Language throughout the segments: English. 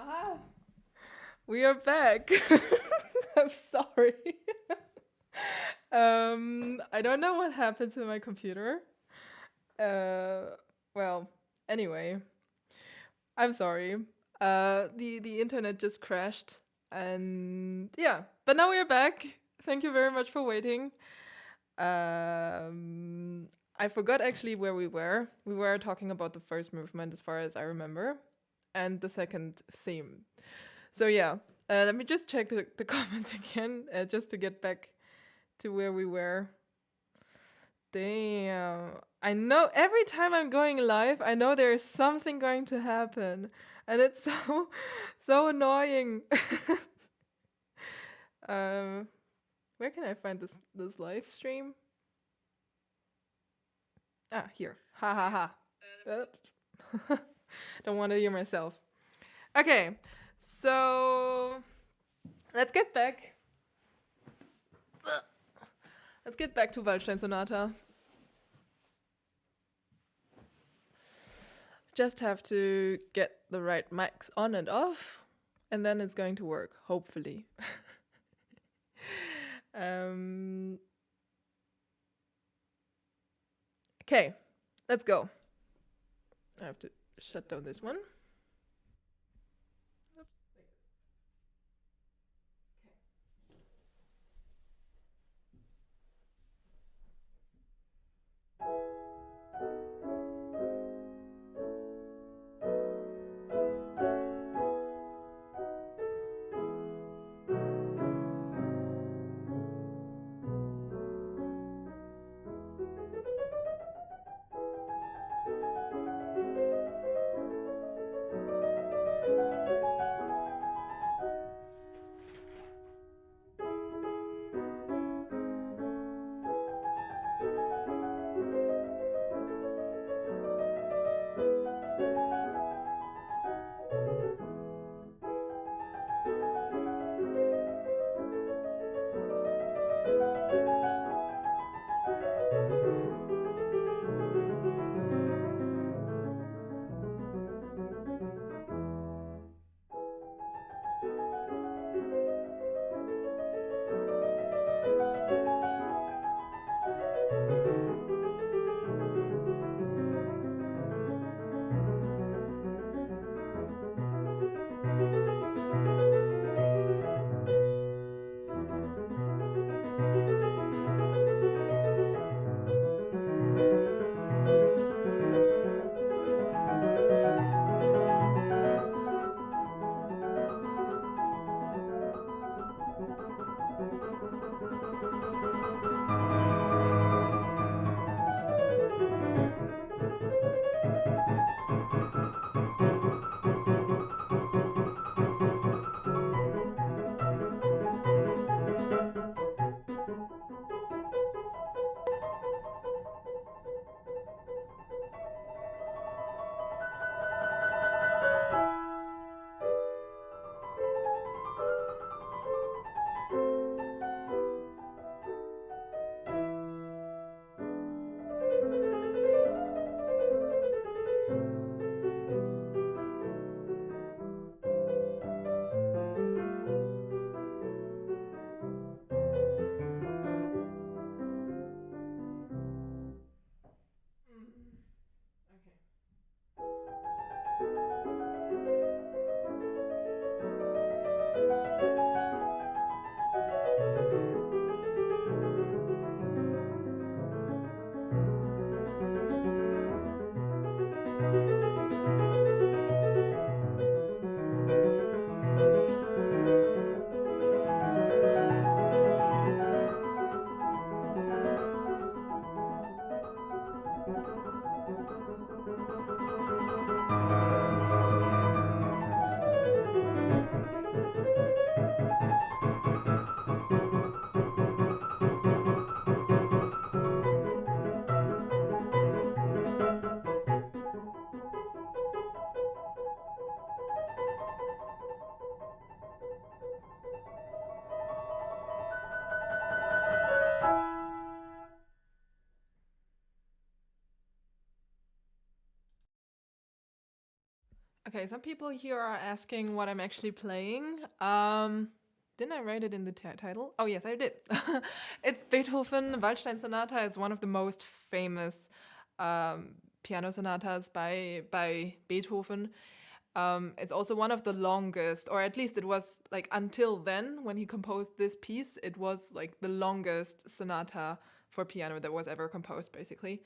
Aha! We are back. I'm sorry. I don't know what happened to my computer. Uh, well, anyway, I'm sorry. The internet just crashed, and yeah. But now we are back. Thank you very much for waiting. I forgot actually where we were. We were talking about the first movement, as far as I remember, and the second theme. So yeah, let me just check the comments again, just to get back to where we were. Damn. I know every time I'm going live, I know there is something going to happen. And it's so annoying. um, where can I find this live stream? Ah, here. Ha ha ha. Don't want to hear myself. Okay, so let's get back. Let's get back to Waldstein Sonata. Just have to get the right mics on and off, and then it's going to work, hopefully. Okay, let's go. I have to shut down this one. Okay, some people here are asking what I'm actually playing. Didn't I write it in the title? Oh, yes, I did. It's Beethoven Waldstein Sonata. It's one of the most famous um, piano sonatas by Beethoven. It's also one of the longest, or at least it was like until then when he composed this piece, it was like the longest sonata for piano that was ever composed, basically.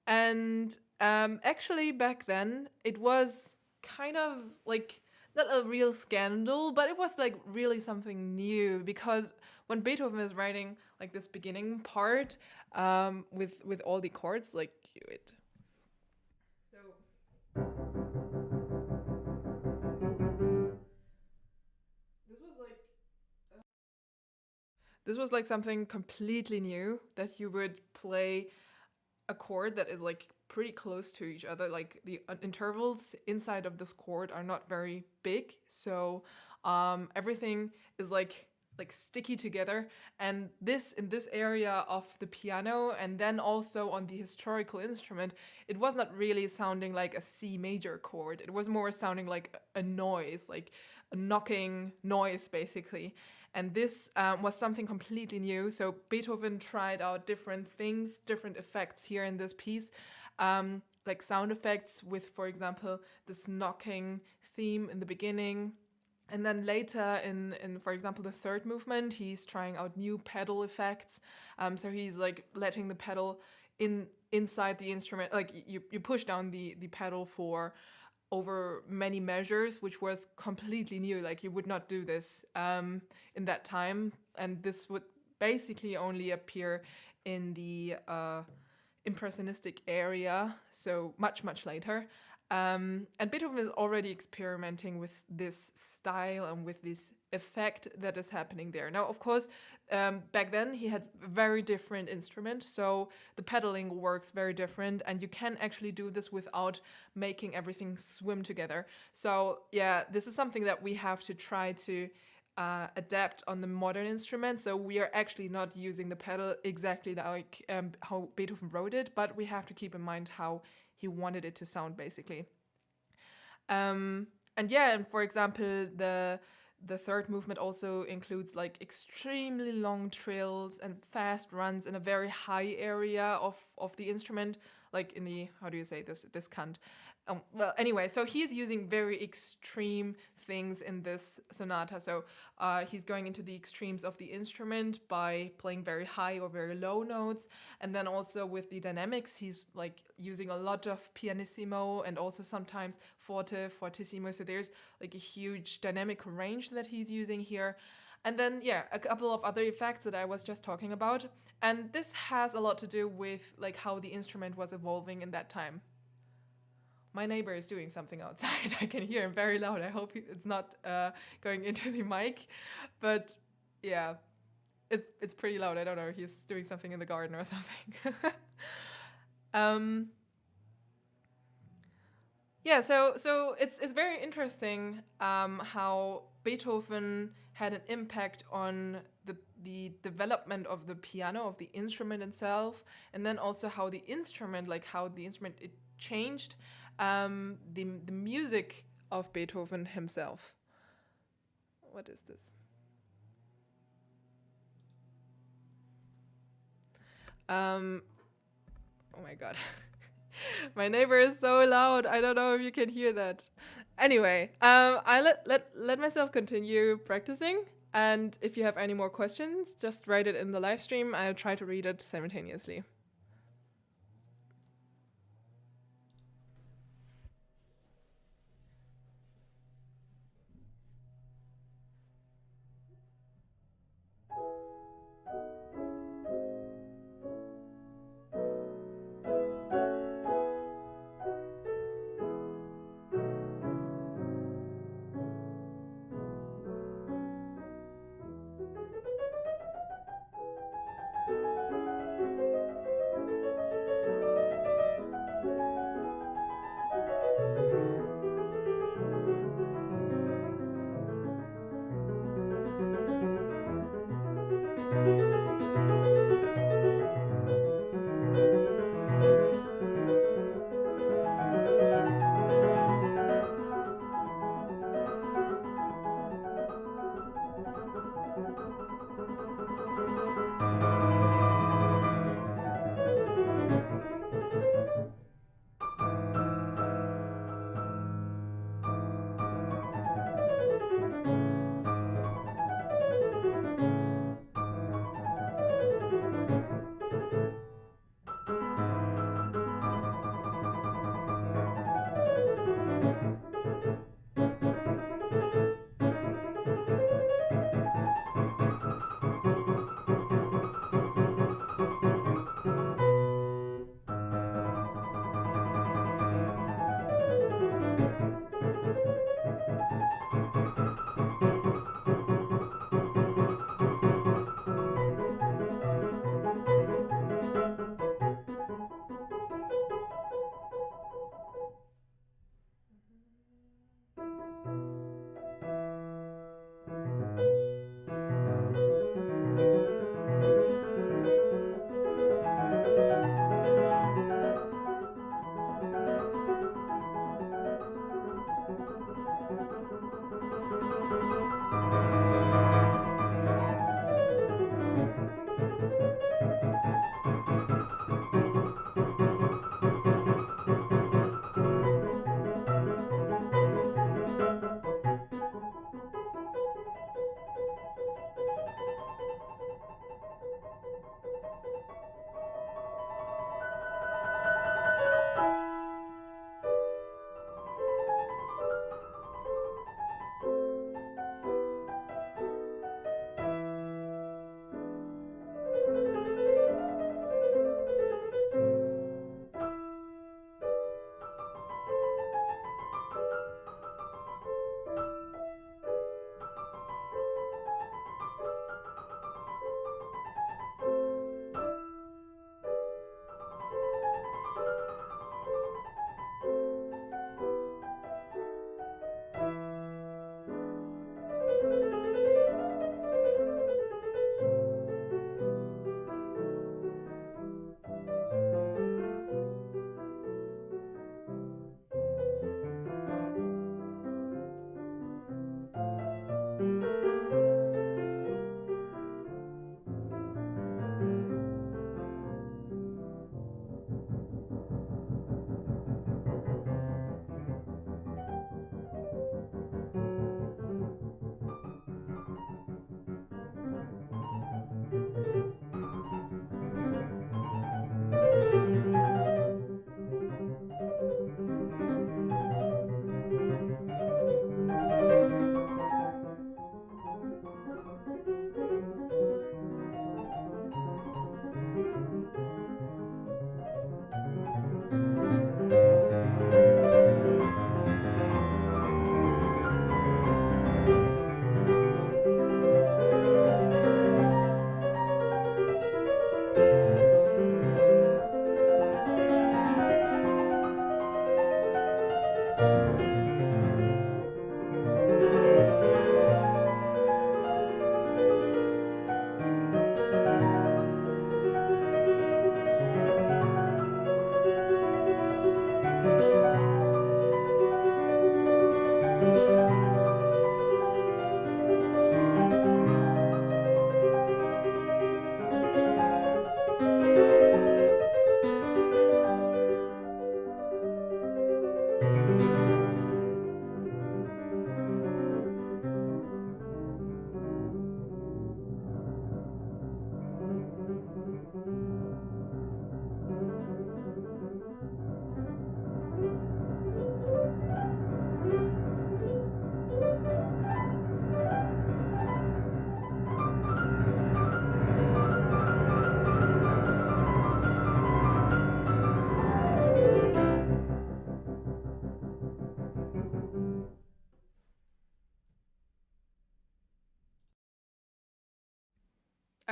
And actually, back then, it was kind of like not a real scandal, but it was like really something new because when Beethoven is writing like this beginning part with all the chords, like it. So this was like this was like something completely new that you would play a chord that is like pretty close to each other. Like the intervals inside of this chord are not very big, so everything is like sticky together. And this in this area of the piano, and then also on the historical instrument, it was not really sounding like a C major chord. It was more sounding like a noise, like a knocking noise, basically. And this was something completely new. So Beethoven tried out different things, different effects here in this piece, like sound effects with, for example, this knocking theme in the beginning. And then later in for example, the third movement, he's trying out new pedal effects. So he's like letting the pedal inside the instrument, like you push down the pedal for over many measures, which was completely new. Like you would not do this in that time, and this would basically only appear in the impressionistic area, so much later. And Beethoven is already experimenting with this style and with this effect that is happening there. Now, of course, back then he had a very different instrument, so the pedaling works very different, and you can actually do this without making everything swim together. So, yeah, this is something that we have to try to adapt on the modern instrument. So we are actually not using the pedal exactly like how Beethoven wrote it, but we have to keep in mind how he wanted it to sound, basically. And yeah, and for example, the third movement also includes like extremely long trills and fast runs in a very high area of the instrument, like in the, how do you say this, discant. Well, anyway, so he's using very extreme things in this sonata. So he's going into the extremes of the instrument by playing very high or very low notes, and then also with the dynamics, he's like using a lot of pianissimo and also sometimes forte, fortissimo. So there's like a huge dynamic range that he's using here. And then, yeah, a couple of other effects that I was just talking about. And this has a lot to do with like how the instrument was evolving in that time. My neighbor is doing something outside. I can hear him very loud. I hope it's not going into the mic. But yeah, it's pretty loud. I don't know. He's doing something in the garden or something. um, yeah, so it's very interesting how Beethoven had an impact on the development of the piano, of the instrument itself, and then also how the instrument, like how the instrument it changed the music of Beethoven himself. What is this? Um, oh my god. My neighbor is so loud. I don't know if you can hear that. Anyway, I let myself continue practicing. And if you have any more questions, just write it in the live stream. I'll try to read it simultaneously.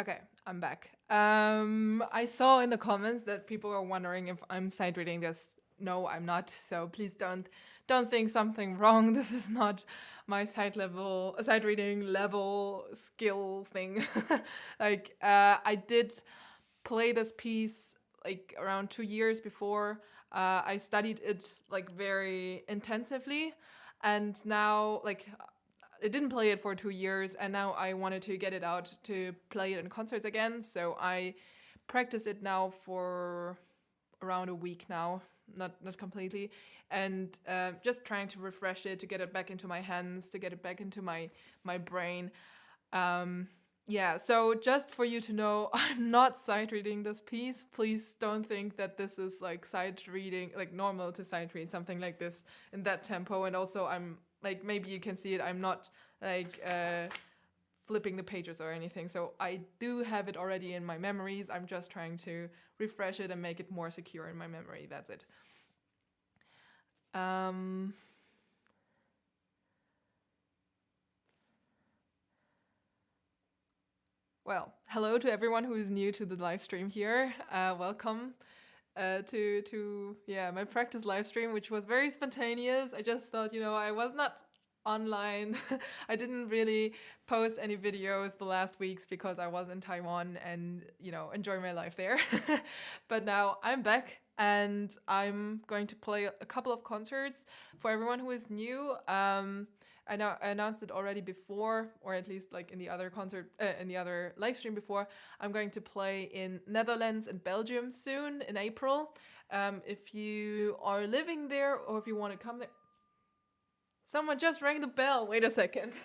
Okay, I'm back. I saw in the comments that people are wondering if I'm sight reading this. No, I'm not. So please don't think something wrong. This is not my sight reading level skill thing. I did play this piece like around 2 years before. I studied it like very intensively, and now I didn't play it for 2 years, and now I wanted to get it out to play it in concerts again. So I practice it now for around a week now, not completely, and just trying to refresh it, to get it back into my hands, to get it back into my brain. Yeah, so just for you to know, I'm not sight reading this piece. Please don't think that this is like sight reading, like normal to sight read something like this in that tempo. And also, I'm like, maybe you can see it, I'm not like flipping the pages or anything. So I do have it already in my memories. I'm just trying to refresh it and make it more secure in my memory. That's it. Well, hello to everyone who is new to the live stream here. Welcome to my practice live stream, which was very spontaneous. I just thought, I was not online. I didn't really post any videos the last weeks because I was in Taiwan and enjoy my life there. But now I'm back and I'm going to play a couple of concerts for everyone who is new. I announced it already before, or at least like in the other live stream before. I'm going to play in Netherlands and Belgium soon in April. If you are living there or if you want to come there. Someone just rang the bell. Wait a second.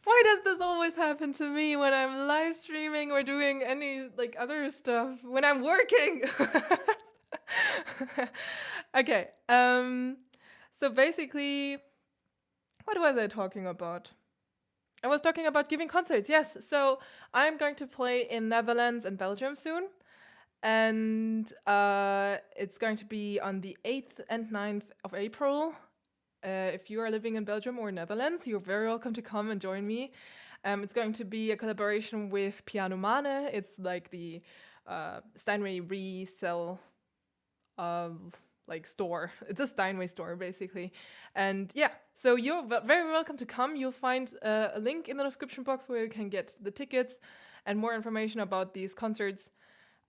Why does this always happen to me when I'm live streaming or doing any like other stuff when I'm working? Okay. So basically, what was I talking about? I was talking about giving concerts. Yes. So I'm going to play in Netherlands and Belgium soon. And it's going to be on the 8th and 9th of April. If you are living in Belgium or Netherlands, you're very welcome to come and join me. It's going to be a collaboration with Piano Mane. It's like the Steinway resell store. It's a Steinway store, basically. And yeah, so you're very welcome to come. You'll find a link in the description box where you can get the tickets and more information about these concerts.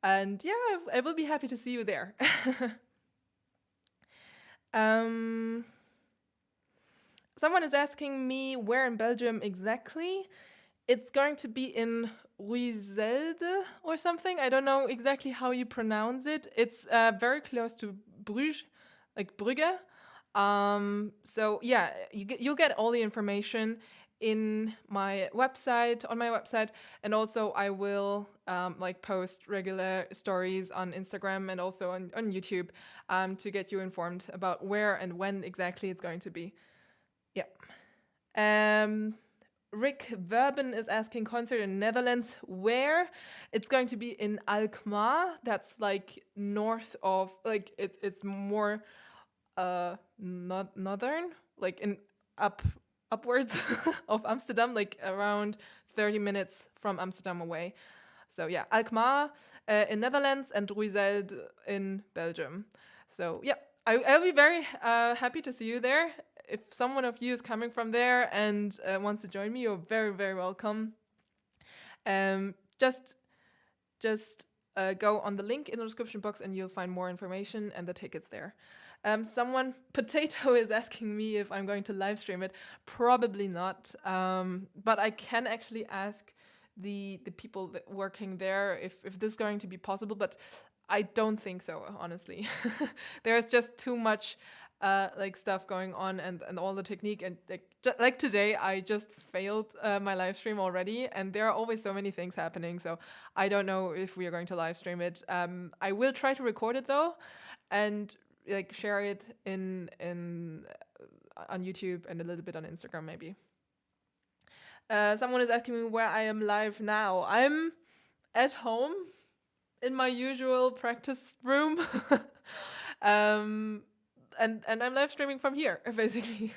And yeah, I will be happy to see you there. Someone is asking me where in Belgium exactly. It's going to be in Ruizelde or something. I don't know exactly how you pronounce it. It's very close to Bruges, like Brugge. So yeah, you'll get all the information on my website, and also I will post regular stories on Instagram and also on YouTube to get you informed about where and when exactly it's going to be. Yeah. Rick Verben is asking concert in Netherlands. Where? It's going to be in Alkmaar. That's like north of it's more not northern, like in upwards of Amsterdam, like around 30 minutes from Amsterdam away. So yeah, Alkmaar in Netherlands and Ruizelde in Belgium. So yeah, I'll be very happy to see you there. If someone of you is coming from there and wants to join me, you're very, very welcome. Just go on the link in the description box and you'll find more information and the tickets there. Someone, Potato, is asking me if I'm going to live stream it. Probably not, but I can actually ask the people working there if this is going to be possible, but I don't think so, honestly. There's just too much stuff going on and all the technique, and like today I just failed my live stream already, and there are always so many things happening, so I don't know if we are going to live stream it. I will try to record it though and share it in on YouTube and a little bit on Instagram maybe. Someone is asking me where I am live now. I'm at home in my usual practice room. um, and I'm live streaming from here, basically.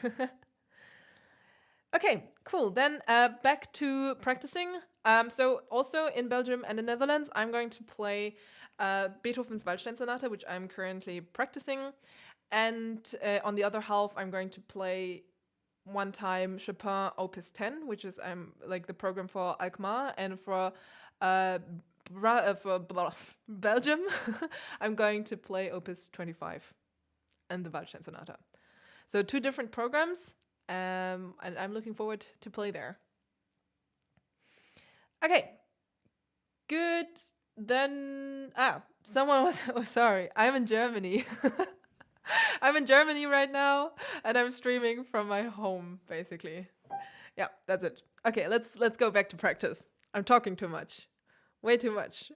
Okay, cool. Then back to practicing. So also in Belgium and the Netherlands, I'm going to play Beethoven's Waldstein Sonata, which I'm currently practicing. And on the other half, I'm going to play one time Chopin Opus 10, which is like the program for Alkmaar, and for Belgium, I'm going to play Opus 25 and the Waldstein Sonata. So 2 different programs, and I'm looking forward to play there. Okay, good. Then someone was sorry. I'm in Germany. I'm in Germany right now, and I'm streaming from my home, basically. Yeah, that's it. Okay, let's go back to practice. I'm talking too much. Way too much.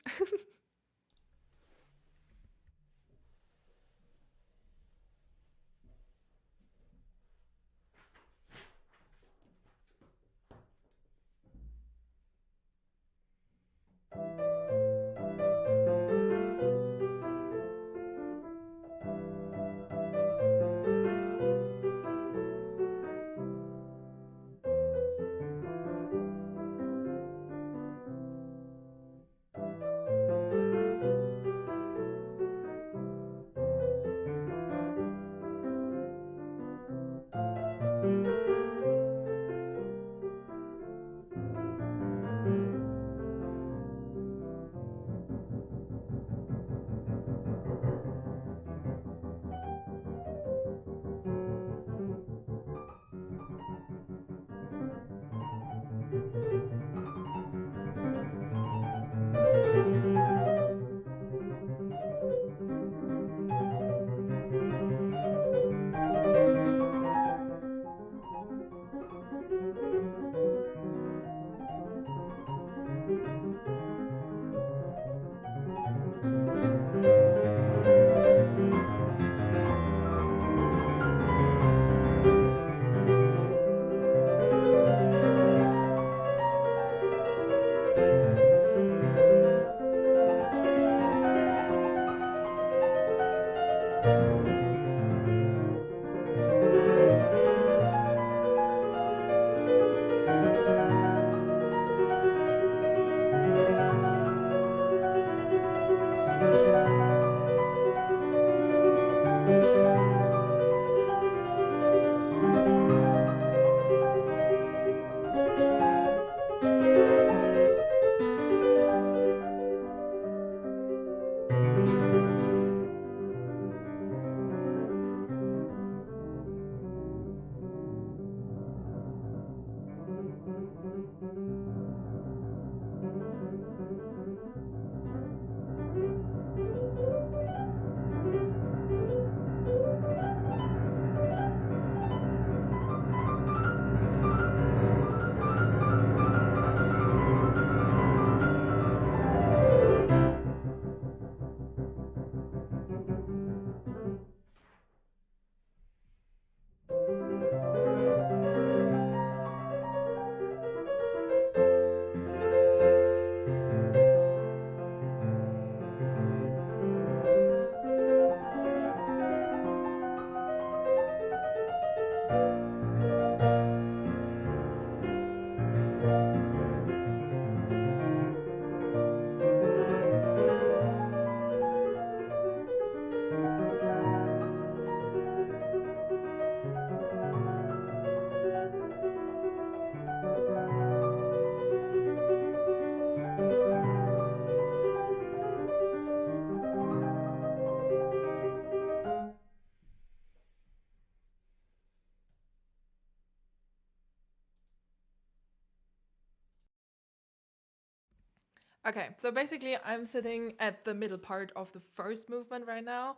Okay, so basically, I'm sitting at the middle part of the first movement right now.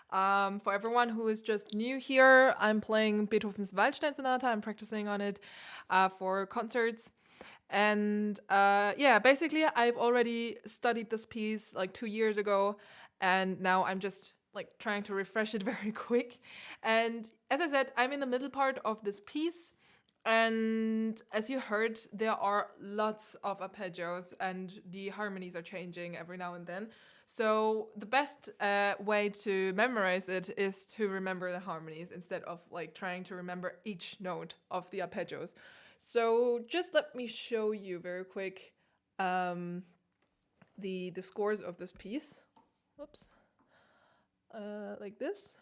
For everyone who is just new here, I'm playing Beethoven's Waldstein Sonata. I'm practicing on it for concerts. And yeah, basically, I've already studied this piece like 2 years ago, and now I'm just like trying to refresh it very quick. And as I said, I'm in the middle part of this piece. And as you heard, there are lots of arpeggios, and the harmonies are changing every now and then. So the best way to memorize it is to remember the harmonies instead of like trying to remember each note of the arpeggios. So just let me show you very quick the scores of this piece. Whoops. Like this.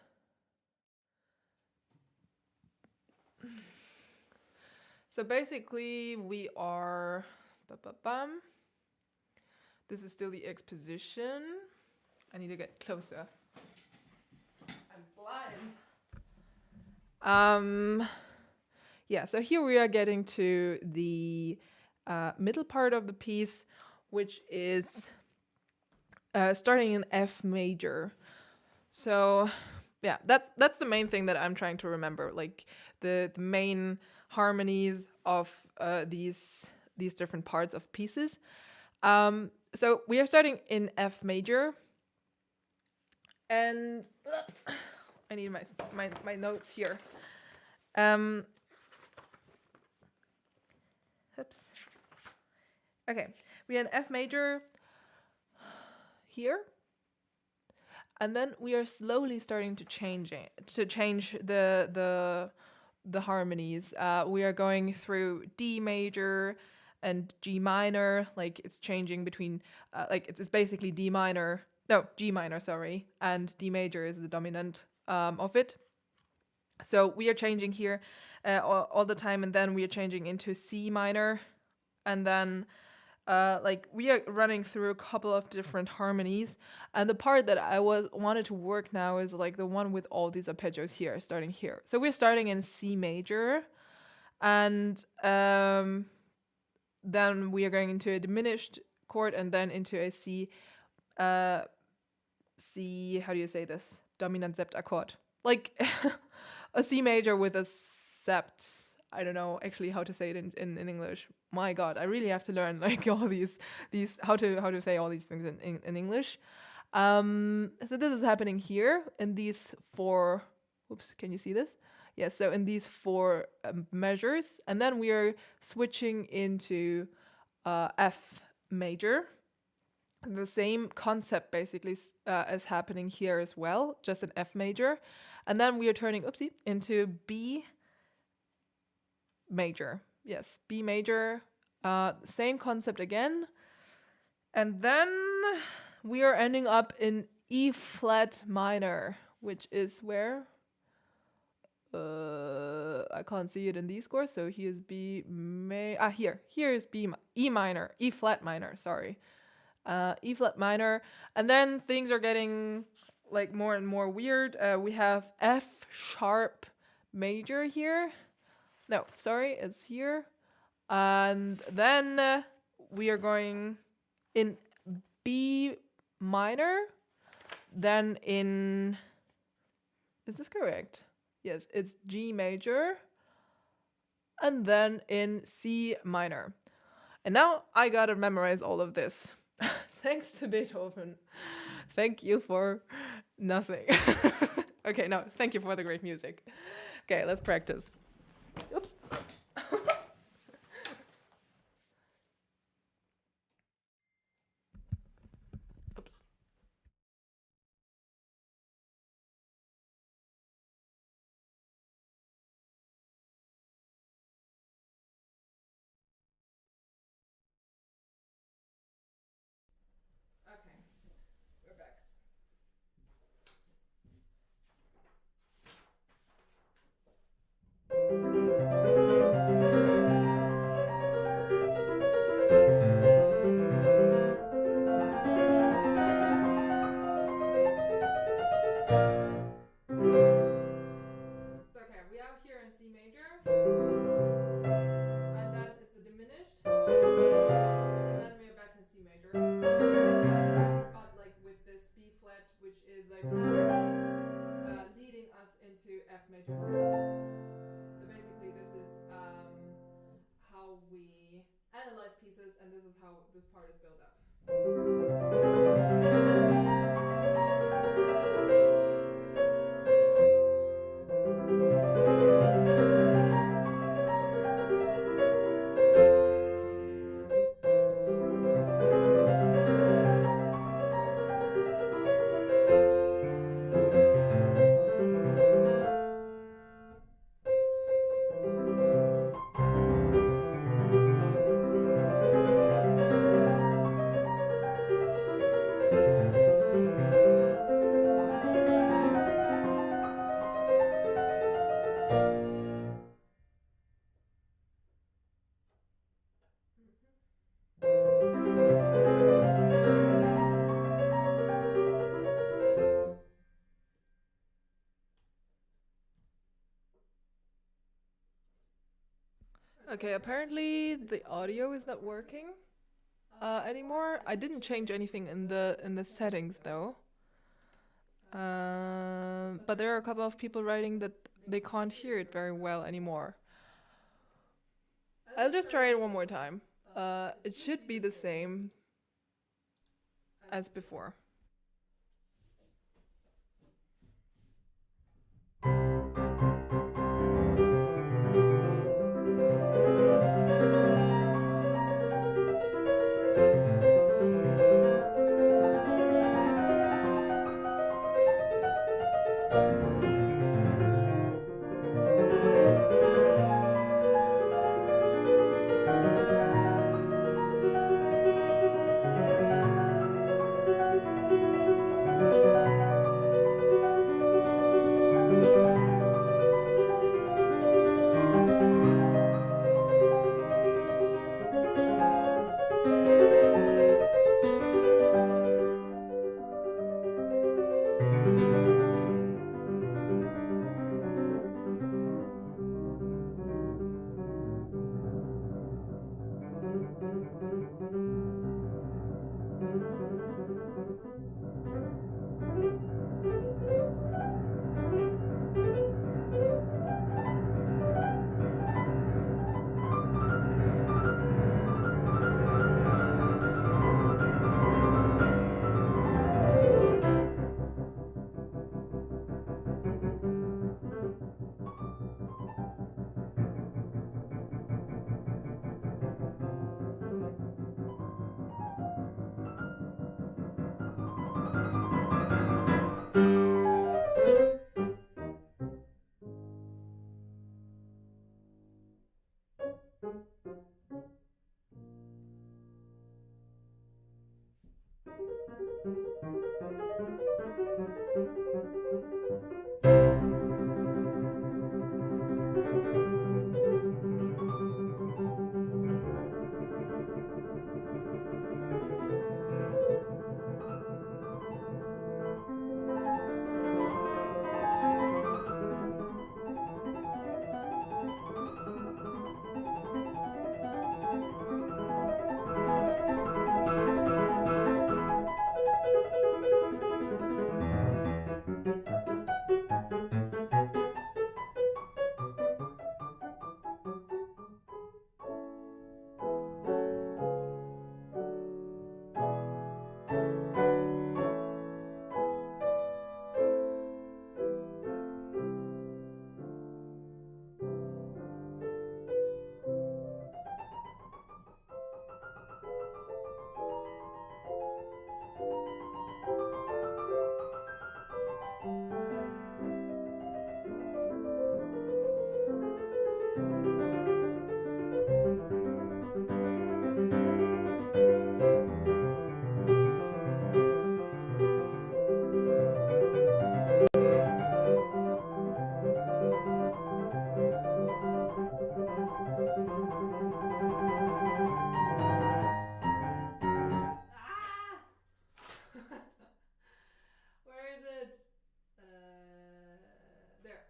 So basically we are this is still the exposition. I need to get closer. I'm blind. Yeah, so here we are getting to the middle part of the piece, which is starting in F major. So yeah, that's the main thing that I'm trying to remember, like the main harmonies of these different parts of pieces. So we are starting in F major, and I need my notes here. Oops. Okay, we are in F major here, and then we are slowly starting to change the harmonies. We are going through D major and G minor, like it's changing between, like it's basically G minor, sorry, and D major is the dominant of it. So we are changing here all the time, and then we are changing into C minor, and then like we are running through a couple of different harmonies, and the part that I wanted to work now is like the one with all these arpeggios here, starting here. So we're starting in C major, and then we are going into a diminished chord, and then into a C, C, how do you say this? Dominant sept accord. Like a C major with a sept. I don't know actually how to say it in English. My God, I really have to learn like all these how to say all these things in English. So this is happening here in these four. Oops, can you see this? Yes. So in these four measures, and then we are switching into F major. The same concept basically is happening here as well, just in F major, and then we are turning into B major. Yes, B major. Same concept again. And then we are ending up in E flat minor, which is where? I can't see it in these scores, so here's B here. Here is E minor, E flat minor, sorry. E flat minor. And then things are getting like more and more weird. We have F sharp major here. No, sorry, it's here. And then we are going in B minor, then in, is this correct? Yes, it's G major, and then in C minor. And now I gotta memorize all of this. Thanks to Beethoven. Thank you for nothing. Okay, no, thank you for the great music. Okay, let's practice. Oops. Oops. Okay, we're back. So okay, we are here in C major, and then it's a diminished, and then we are back in C major, but like with this B flat, which is like leading us into F major. So basically, this is how we analyze pieces, and this is how this part is built up. Okay, apparently the audio is not working anymore. I didn't change anything in the settings though. But there are a couple of people writing that they can't hear it very well anymore. I'll just try it one more time. It should be the same as before. Ah! Where is it? There.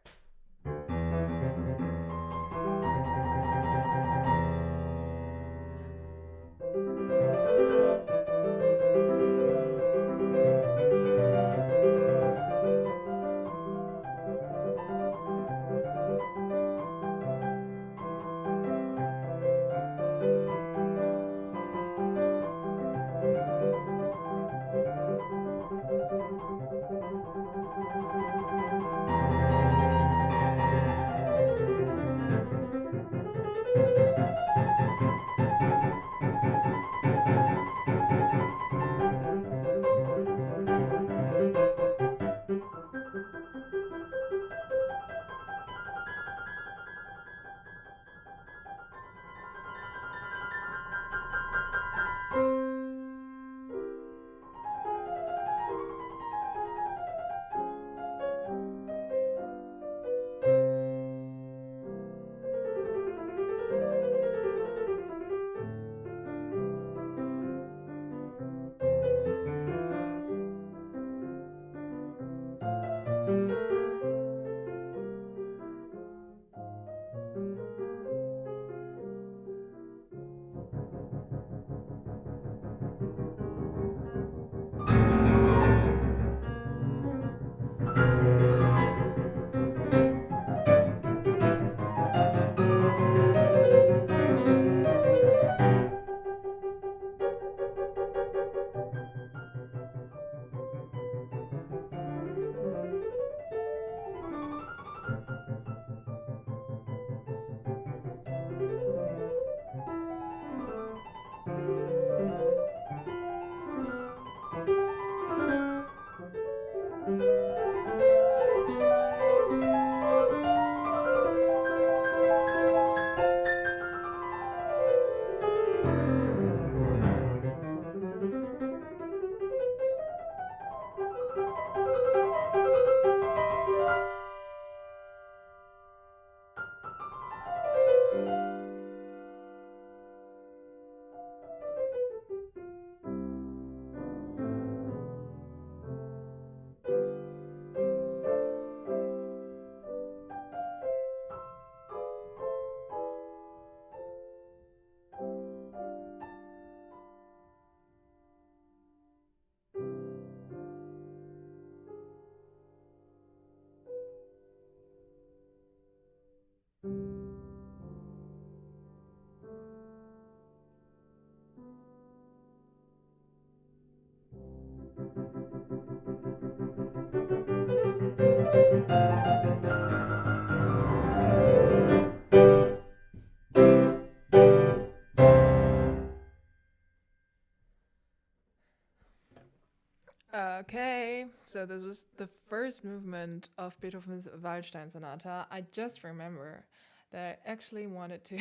Okay, so this was the first movement of Beethoven's Waldstein Sonata. I just remember that I actually wanted to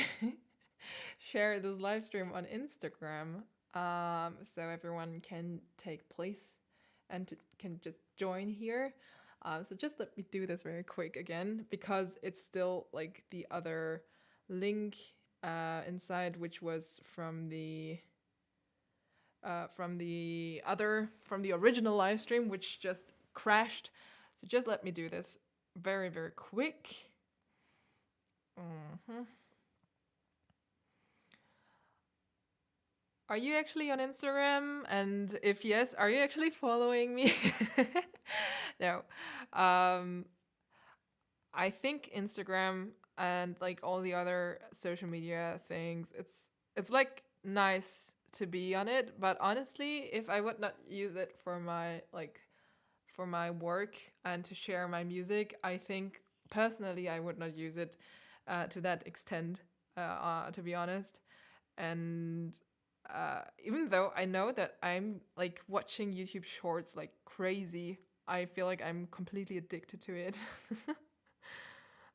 share this live stream on Instagram, so everyone can take place and can just join here. So just let me do this very quick again because it's still like the other link inside, which was from the original live stream, which just crashed. So just let me do this very, very quick. Mm-hmm. Are you actually on Instagram? And if yes, are you actually following me? No. Um, I think Instagram and like all the other social media things, it's like nice to be on it, but honestly, if I would not use it for my work and to share my music, I think personally I would not use it to that extent, to be honest. And even though I know that I'm like watching YouTube shorts like crazy, I feel like I'm completely addicted to it.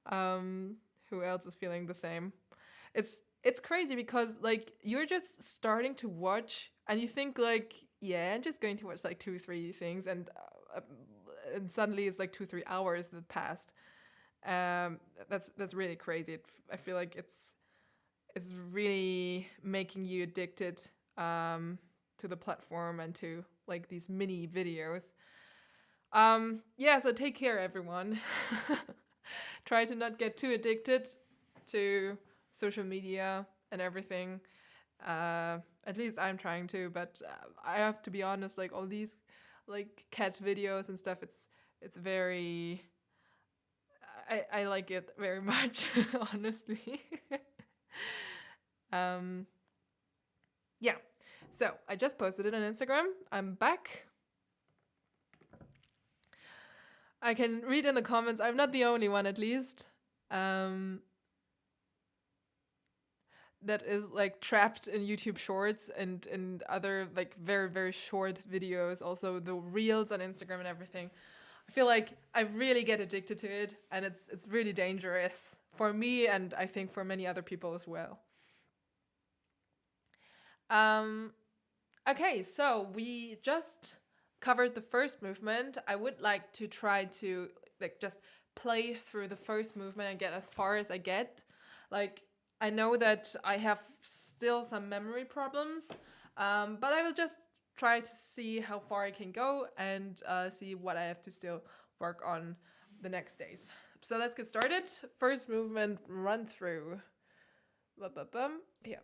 um, who else is feeling the same? It's crazy because like you're just starting to watch and you think like, yeah, I'm just going to watch like two three things, and suddenly it's like 2 3 hours that passed. That's really crazy. I feel like it's really making you addicted to the platform and to like these mini videos. Yeah, so take care, everyone. Try to not get too addicted to social media and everything. At least I'm trying to, but I have to be honest. Like all these, like cat videos and stuff. It's very. I like it very much, honestly. um. Yeah. So I just posted it on Instagram. I'm back. I can read in the comments. I'm not the only one, at least. Um, that is like trapped in YouTube Shorts and other like very very short videos. Also the reels on Instagram and everything. I feel like I really get addicted to it, and it's really dangerous for me, and I think for many other people as well. Um, okay, so we just covered the first movement. I would like to try to like just play through the first movement and get as far as I get. Like I know that I have still some memory problems, but I will just try to see how far I can go and see what I have to still work on the next days. So let's get started. First movement, run through. Bum. Yeah.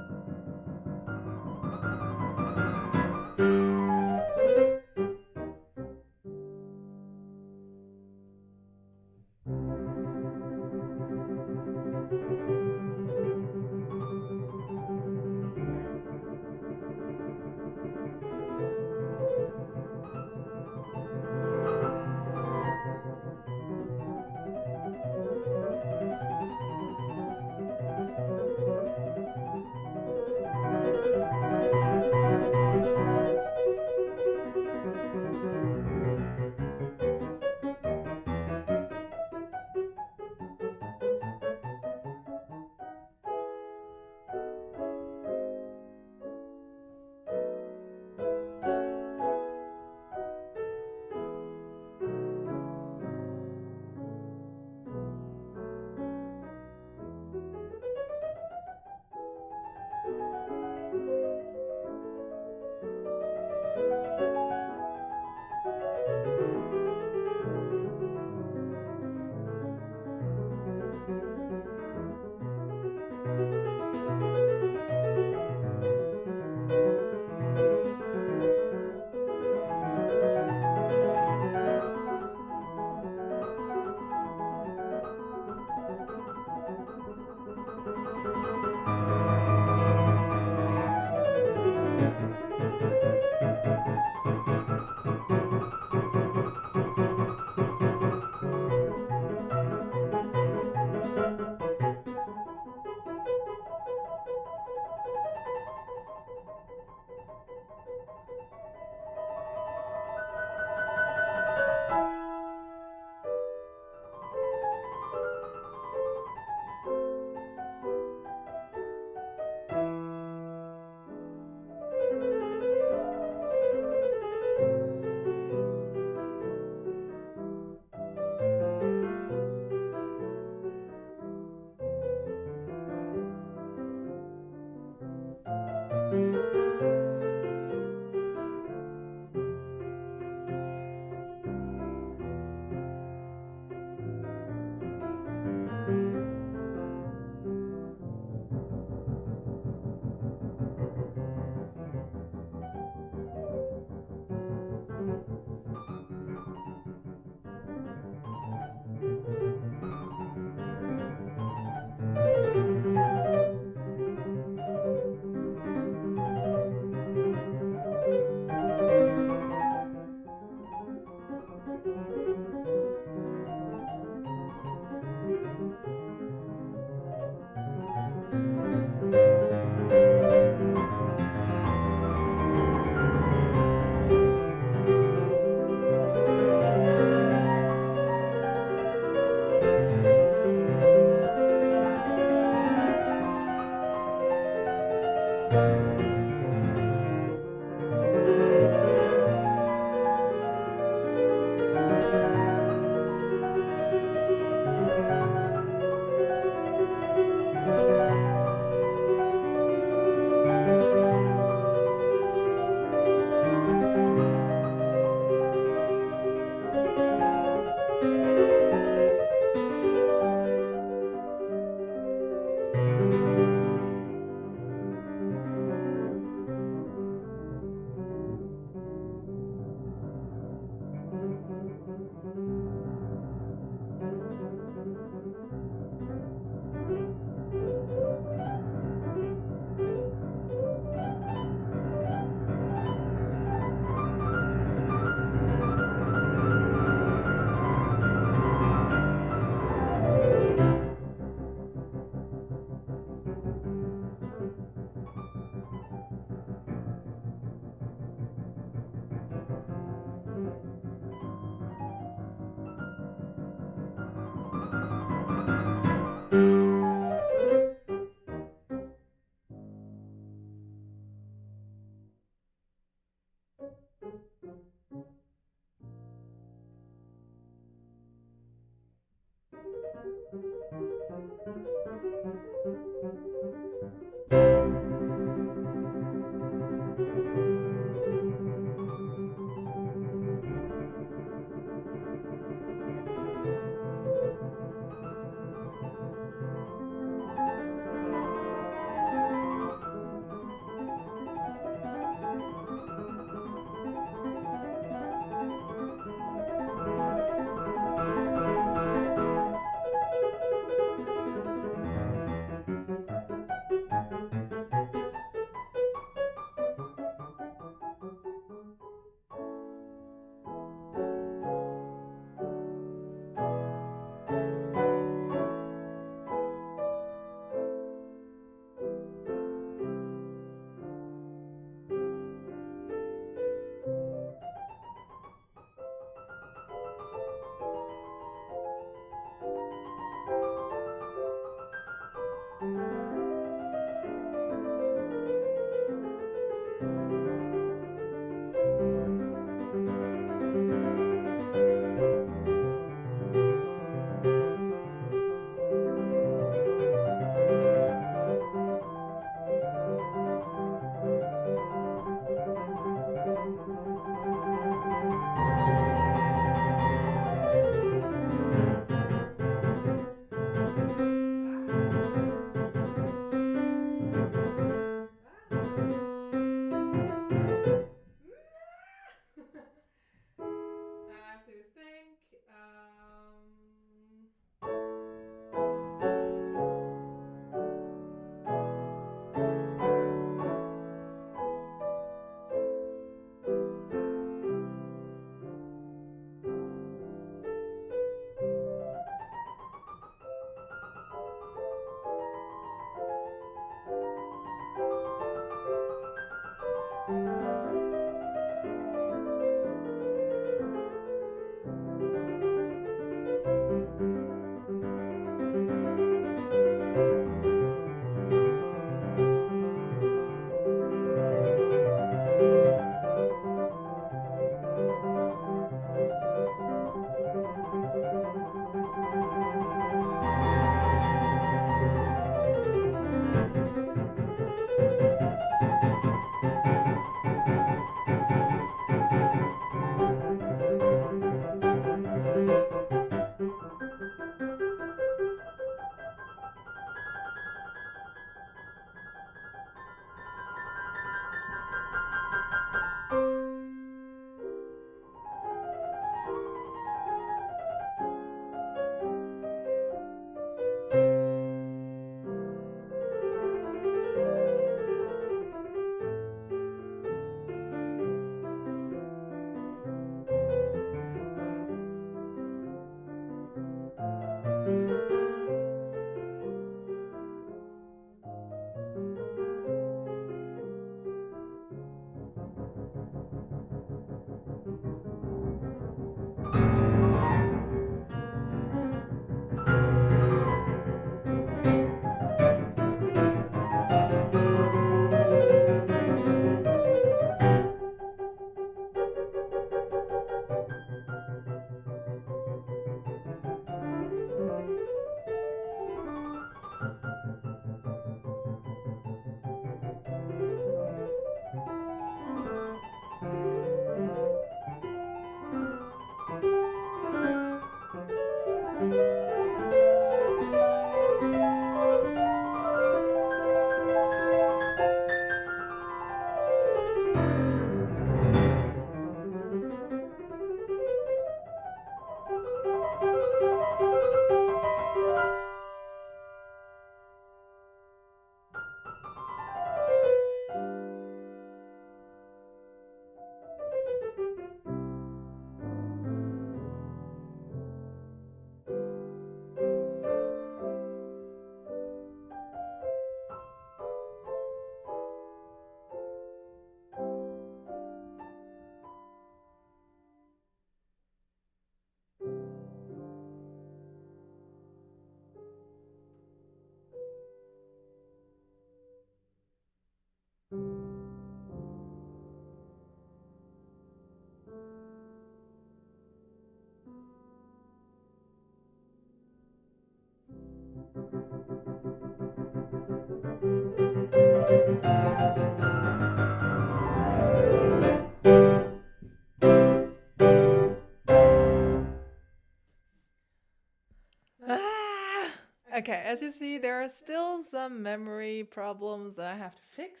Okay, as you see, there are still some memory problems that I have to fix.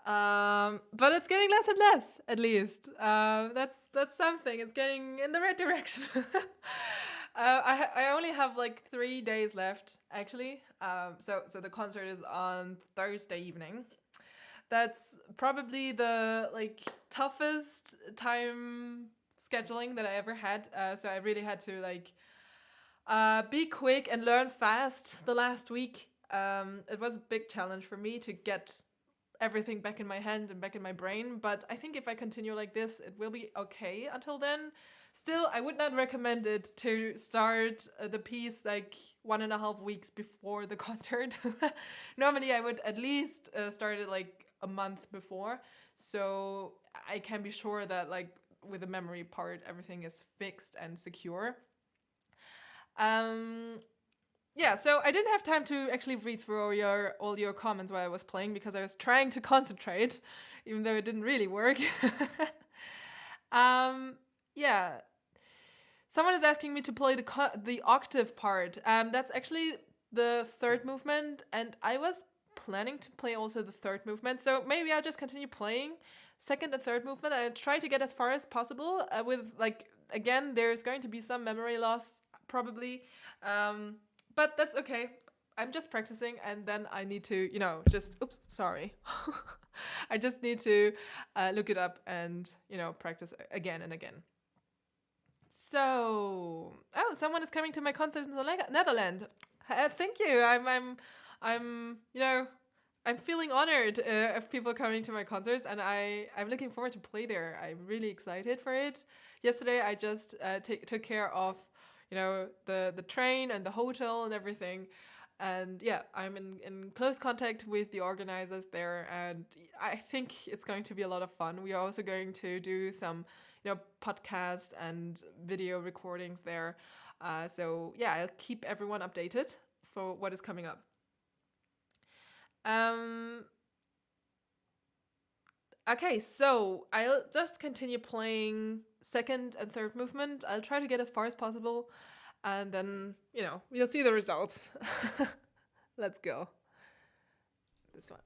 But it's getting less and less, at least. That's something. It's getting in the right direction. I only have like 3 days left, actually. So the concert is on Thursday evening. That's probably the like toughest time scheduling that I ever had. So I really had to like be quick and learn fast the last week. It was a big challenge for me to get everything back in my hand and back in my brain. But I think if I continue like this, it will be okay until then. Still, I would not recommend it to start the piece like 1.5 weeks before the concert. Normally, I would at least start it like a month before, so I can be sure that like with the memory part, everything is fixed and secure. Um, yeah, so I didn't have time to actually read through all your comments while I was playing because I was trying to concentrate, even though it didn't really work. um, yeah, someone is asking me to play the octave part. That's actually the third movement, and I was planning to play also the third movement. So maybe I'll just continue playing second and third movement. I try to get as far as possible. With like again, there's going to be some memory loss probably, but that's okay. I'm just practicing, and then I need to, just oops, sorry. I just need to look it up and practice again and again. So, oh, someone is coming to my concert in the Netherlands. Thank you. I'm, I'm feeling honored of people coming to my concerts, and I'm looking forward to play there. I'm really excited for it. Yesterday, I just took care of, the train and the hotel and everything. And yeah, I'm in close contact with the organizers there, and I think it's going to be a lot of fun. We are also going to do some, podcasts and video recordings there. So yeah, I'll keep everyone updated for what is coming up. Okay, so I'll just continue playing second and third movement. I'll try to get as far as possible, and then, we'll see the results. Let's go. This one.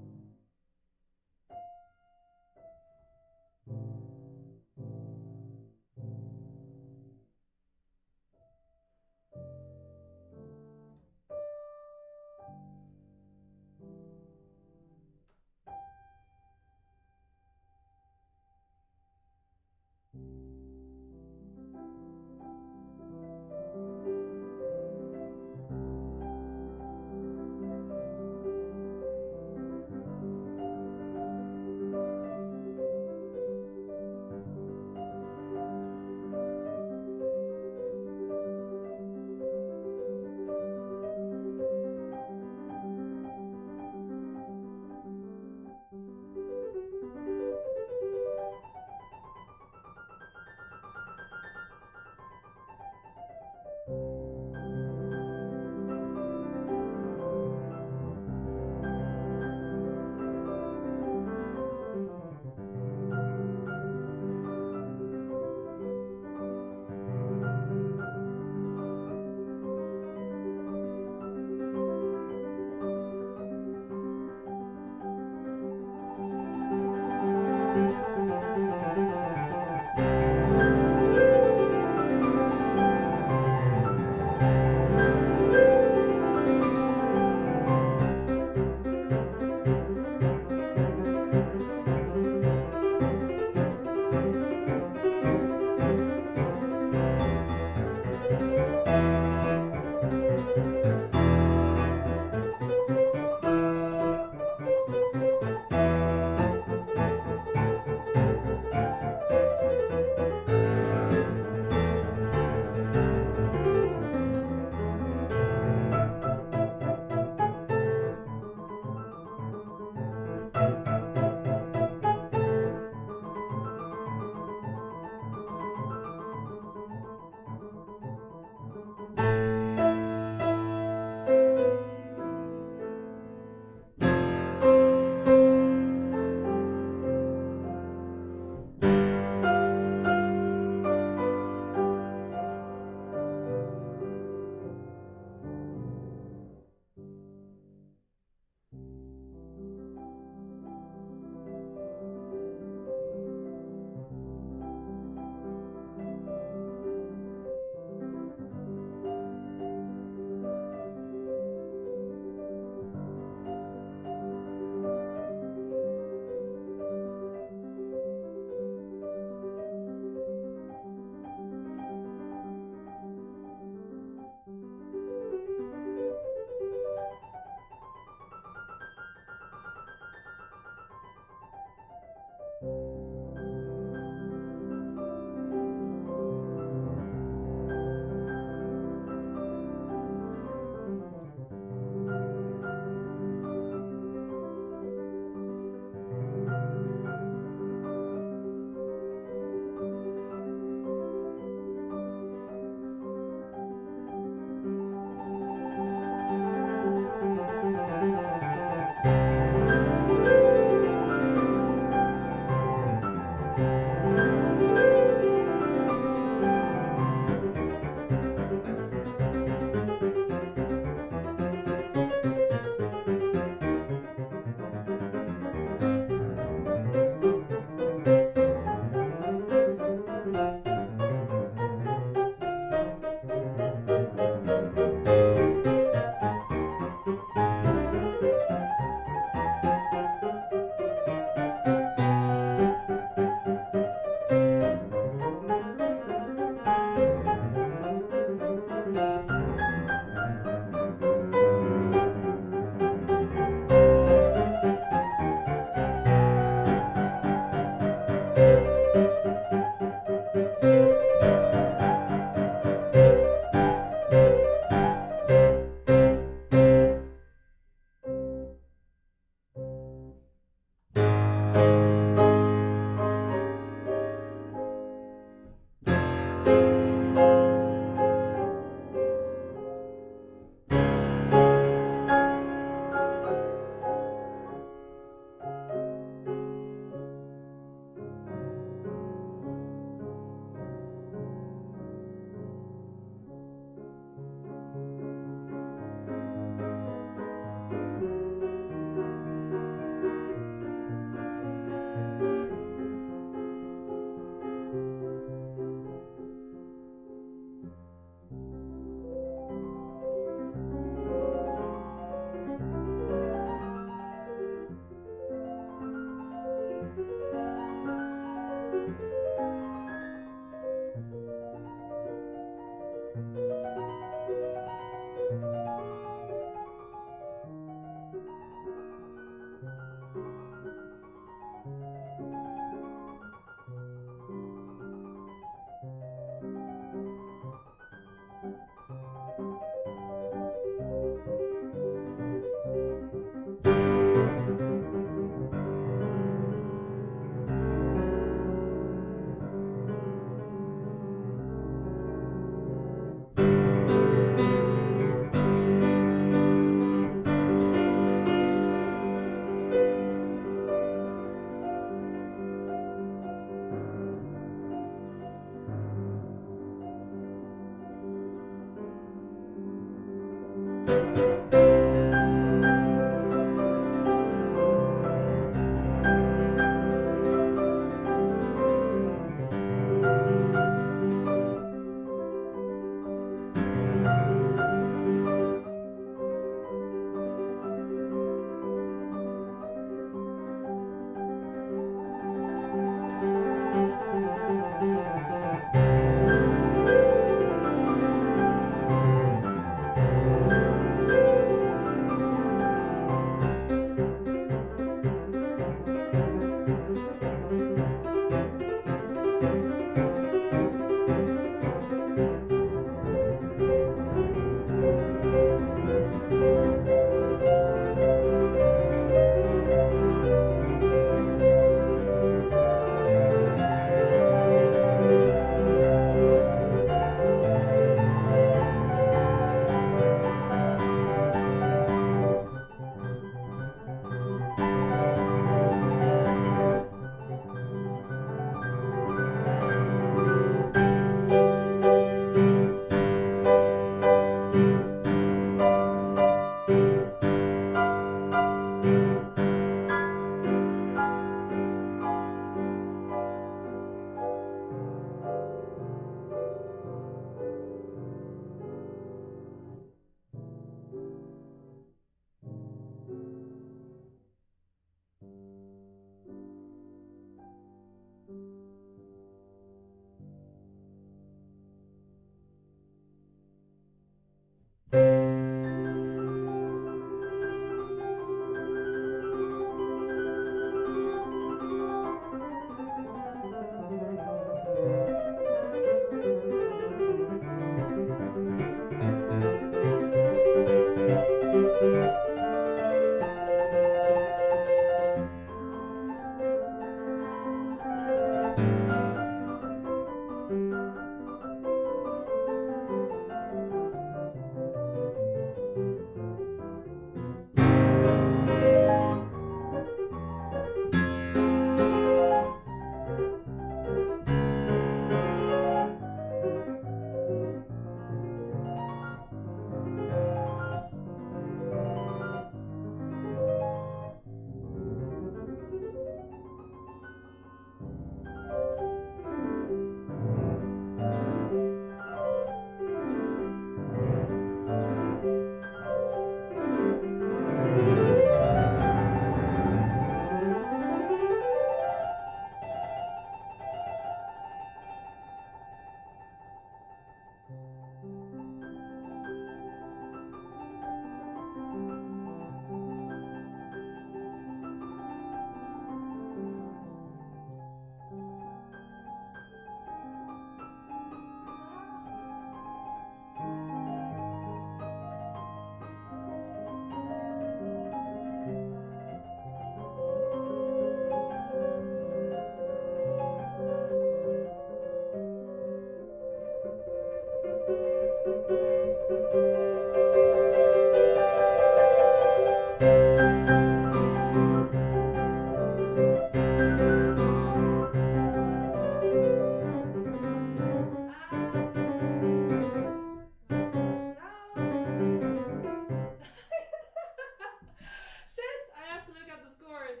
Shit! I have to look up the scores.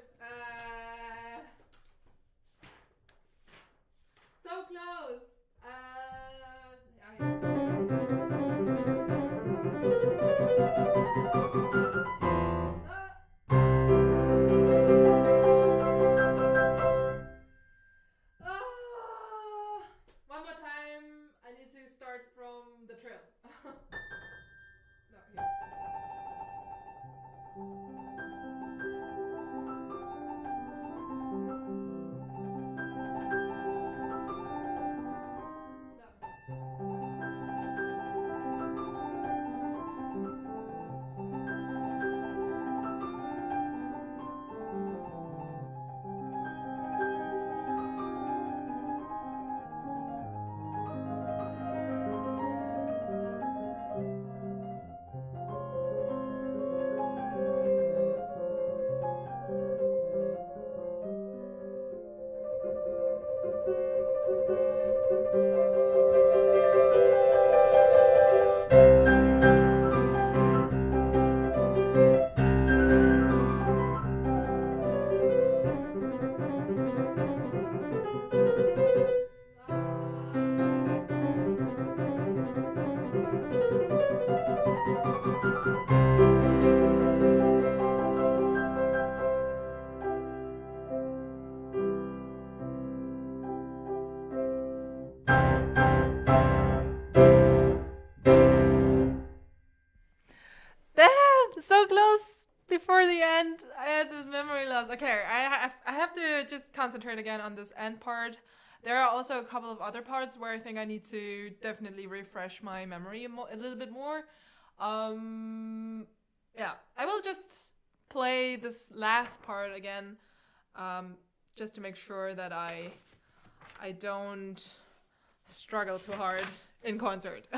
So close. One more time. I need to start from the trills. No, here. Damn, so close before the end. I had this memory loss. Okay, I have to just concentrate again on this end part. There are also a couple of other parts where I think I need to definitely refresh my memory a little bit more. Yeah, I will just play this last part again, just to make sure that I don't struggle too hard in concert.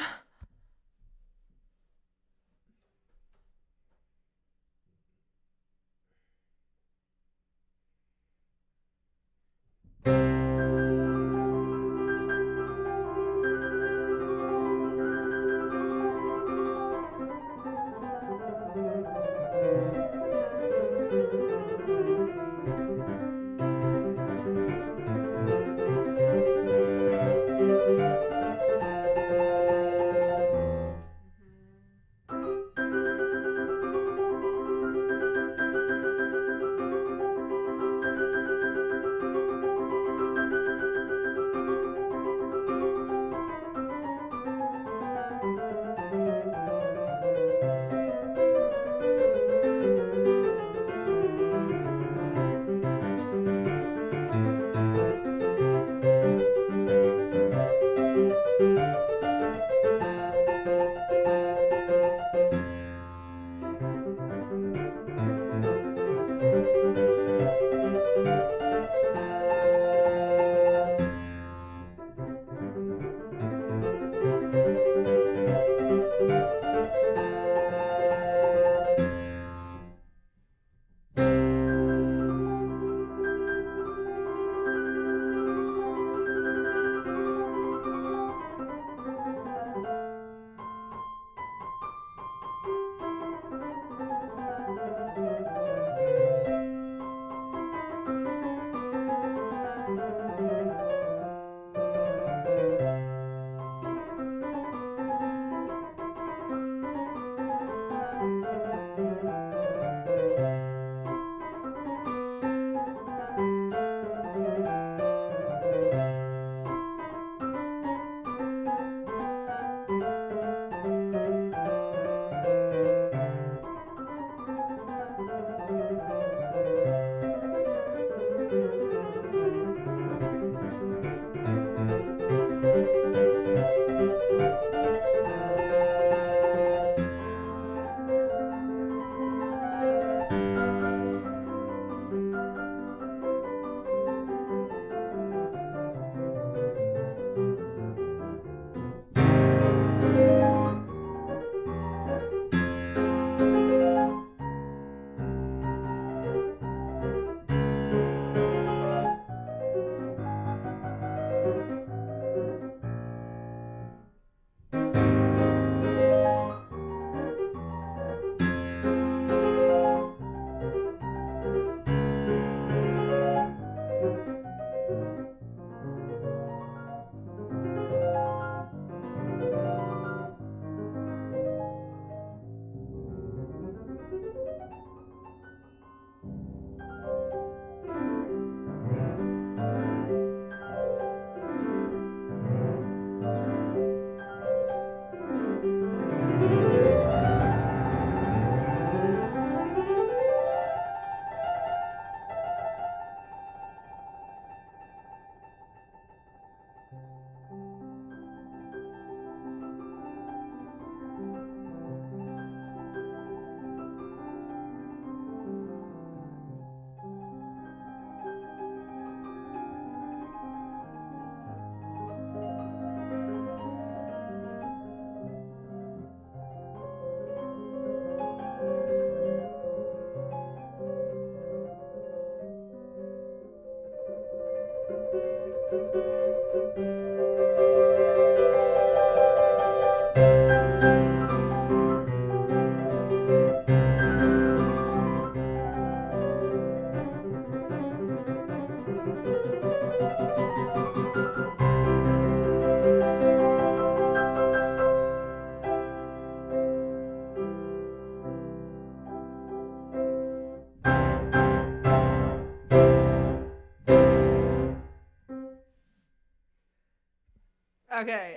Okay,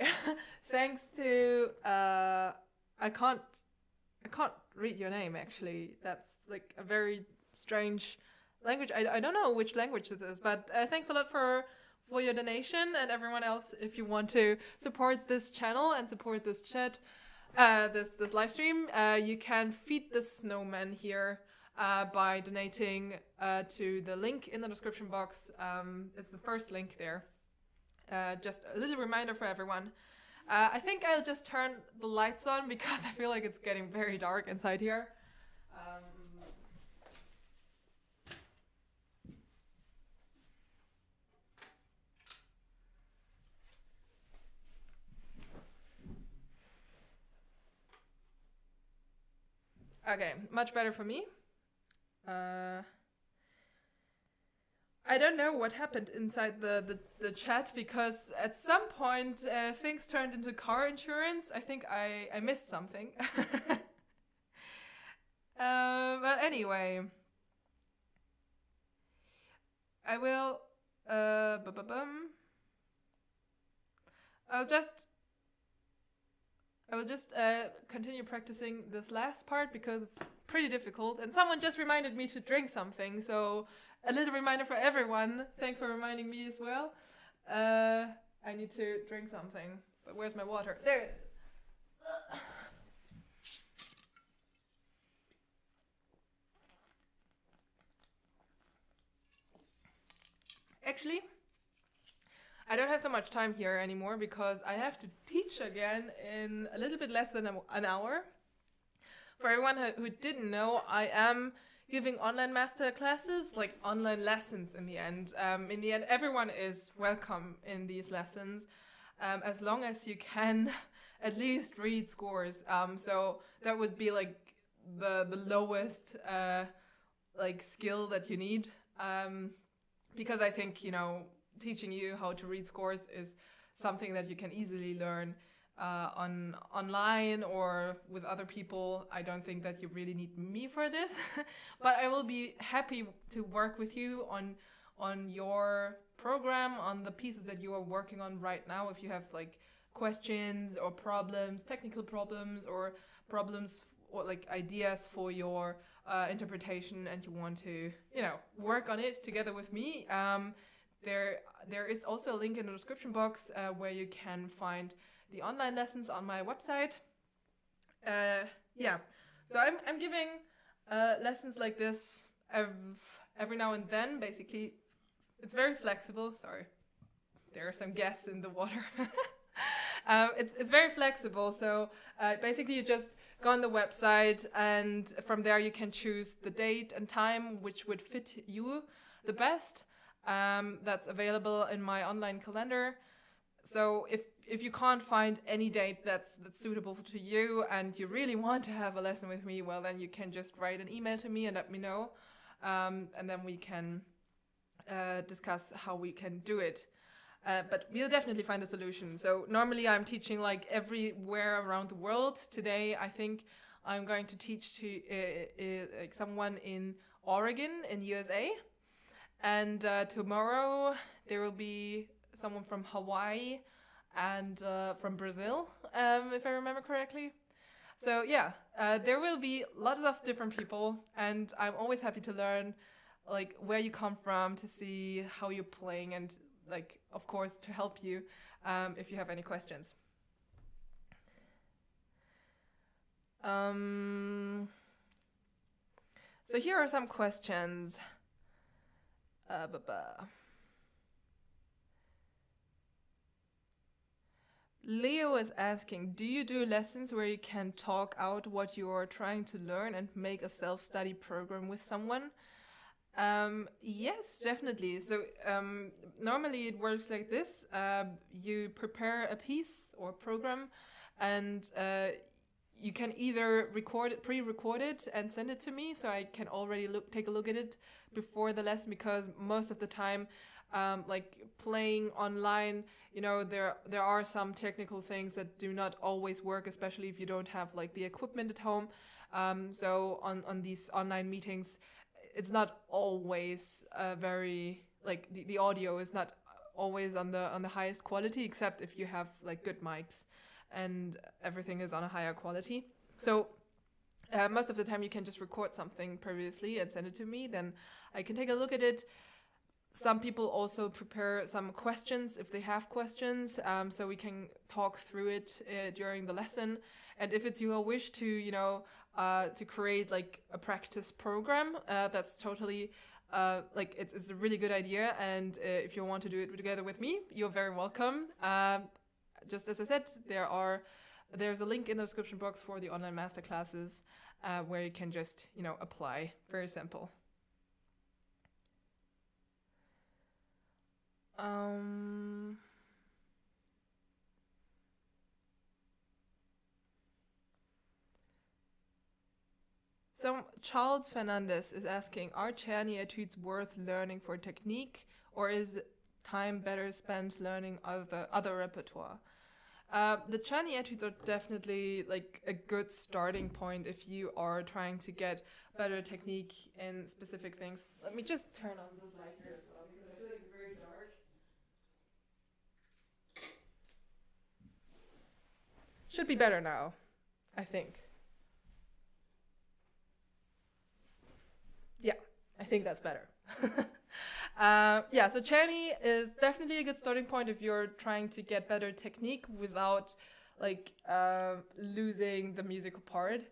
thanks to I can't I can't read your name actually. That's like a very strange language. I don't know which language it is, but thanks a lot for your donation, and everyone else. If you want to support this channel and support this chat, this live stream, you can feed the snowman here by donating to the link in the description box. It's the first link there. Just a little reminder for everyone. I think I'll just turn the lights on because I feel like it's getting very dark inside here. Okay, much better for me. I don't know what happened inside the chat because at some point things turned into car insurance. I think I missed something. But anyway, I will. I will just continue practicing this last part because it's pretty difficult. And someone just reminded me to drink something, so a little reminder for everyone. Thanks for reminding me as well. I need to drink something. But where's my water? There it is. Actually, I don't have so much time here anymore because I have to teach again in a little bit less than an hour. For everyone who didn't know, I am giving online master classes, like online lessons in the end. In the end, everyone is welcome in these lessons, as long as you can at least read scores. So that would be like the lowest like skill that you need. Because I think, teaching you how to read scores is something that you can easily learn online or with other people. I don't think that you really need me for this, but I will be happy to work with you on your program, on the pieces that you are working on right now. If you have like questions or problems, technical problems or problems or like ideas for your interpretation, and you want to, work on it together with me, there is also a link in the description box where you can find the online lessons on my website. So I'm giving lessons like this every now and then. Basically, it's very flexible. Sorry, there are some gas in the water. It's very flexible. So basically, you just go on the website, and from there you can choose the date and time which would fit you the best. That's available in my online calendar. So if you can't find any date that's suitable to you and you really want to have a lesson with me, well, then you can just write an email to me and let me know. And then we can discuss how we can do it. But we'll definitely find a solution. So normally I'm teaching like everywhere around the world. Today I think I'm going to teach to someone in Oregon in USA. And tomorrow there will be someone from Hawaii and from Brazil, if I remember correctly. So yeah, there will be lots of different people, and I'm always happy to learn like where you come from, to see how you're playing, and like, of course, to help you if you have any questions. So here are some questions. Leo is asking, do you do lessons where you can talk out what you are trying to learn and make a self-study program with someone? Yes, definitely. So normally it works like this. You prepare a piece or program, and you can either record it, pre-record it, and send it to me, so I can already take a look at it before the lesson. Because most of the time, like playing online, there are some technical things that do not always work, especially if you don't have like the equipment at home. So on these online meetings, it's not always very like the audio is not always on the highest quality, except if you have like good mics and everything is on a higher quality. So most of the time you can just record something previously and send it to me, then I can take a look at it. Some people also prepare some questions if they have questions, so we can talk through it during the lesson. And if it's your wish to create like a practice program, that's totally like it's a really good idea. And if you want to do it together with me, you're very welcome. Just as I said, there's a link in the description box for the online masterclasses where you can just apply. Very simple. So Charles Fernandez is asking, are Czerny etudes worth learning for technique, or is time better spent learning other repertoire? The Czerny etudes are definitely like a good starting point if you are trying to get better technique in specific things. Let me just turn on this light here as well, because I feel like it's very dark. Should be better now, I think. Yeah, I think that's better. So Czerny is definitely a good starting point if you're trying to get better technique without like losing the musical part.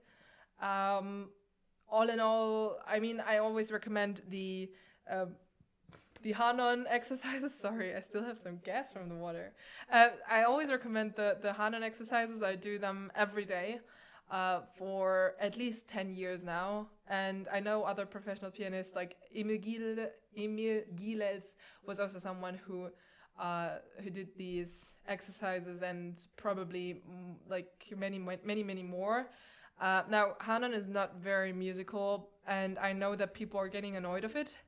All in all, I mean, I always recommend the Hanon exercises. Sorry, I still have some gas from the water. I always recommend the Hanon exercises. I do them every day for at least 10 years now. And I know other professional pianists like Emil Gilels was also someone who did these exercises, and probably like many more. Now, Hanon is not very musical, and I know that people are getting annoyed of it.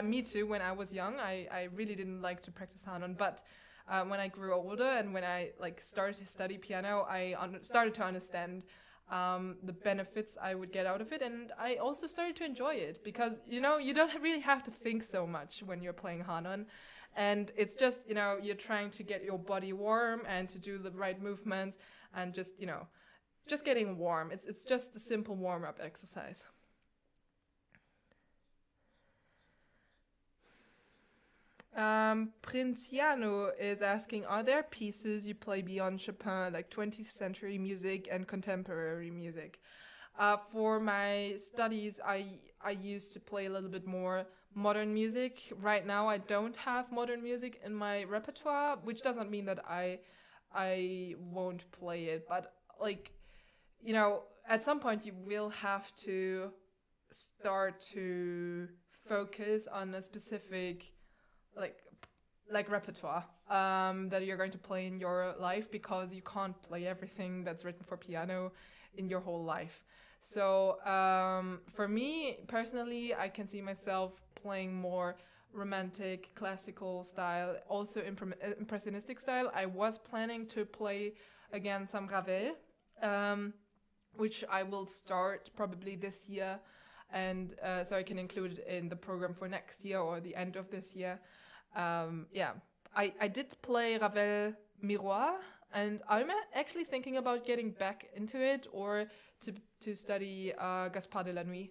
Me too. When I was young, I really didn't like to practice Hanon, but when I grew older and when I like started to study piano, I started to understand the benefits I would get out of it, and I also started to enjoy it because you don't really have to think so much when you're playing Hanon, and it's just you're trying to get your body warm and to do the right movements and just getting warm. It's just a simple warm-up exercise. Princiano is asking, are there pieces you play beyond Chopin, like 20th century music and contemporary music? For my studies, I used to play a little bit more modern music. Right now, I don't have modern music in my repertoire, which doesn't mean that I won't play it. But at some point, you will have to start to focus on a specific like repertoire that you're going to play in your life, because you can't play everything that's written for piano in your whole life. So for me personally, I can see myself playing more romantic, classical style, also impressionistic style. I was planning to play again some Ravel, which I will start probably this year, and so I can include it in the program for next year or the end of this year. I did play Ravel Miroir, and I'm actually thinking about getting back into it, or to study Gaspard de la Nuit,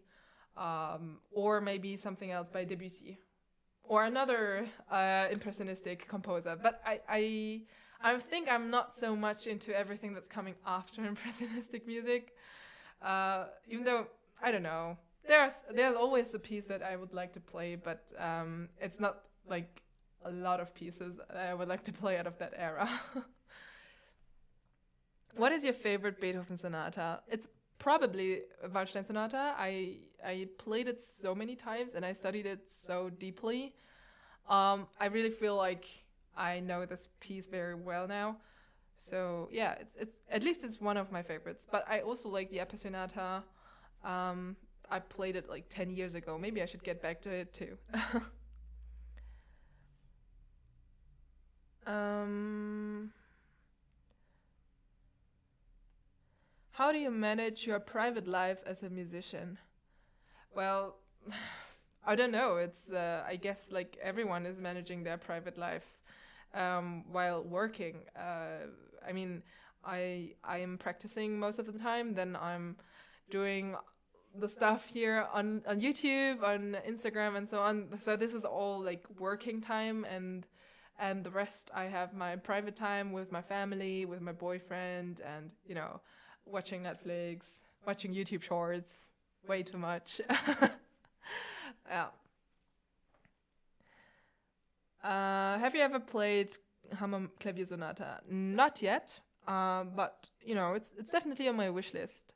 or maybe something else by Debussy, or another impressionistic composer. But I think I'm not so much into everything that's coming after impressionistic music, even though, I don't know, there's always a piece that I would like to play, but it's not like a lot of pieces I would like to play out of that era. What is your favorite Beethoven sonata? It's probably Waldstein Sonata. I played it so many times and I studied it so deeply. I really feel like I know this piece very well now. So yeah, it's at least it's one of my favorites. But I also like the Epic Sonata. Um, I played it like 10 years ago. Maybe I should get back to it too. um, how do you manage your private life as a musician? Well, I don't know. It's I guess like everyone is managing their private life while working. I mean, I am practicing most of the time. Then I'm doing the stuff here on YouTube, on Instagram, and so on. So this is all like working time, and the rest I have my private time with my family, with my boyfriend, and watching Netflix, watching YouTube shorts, way too much. Yeah. Have you ever played Hammer Clavier Sonata? Not yet, but it's definitely on my wish list.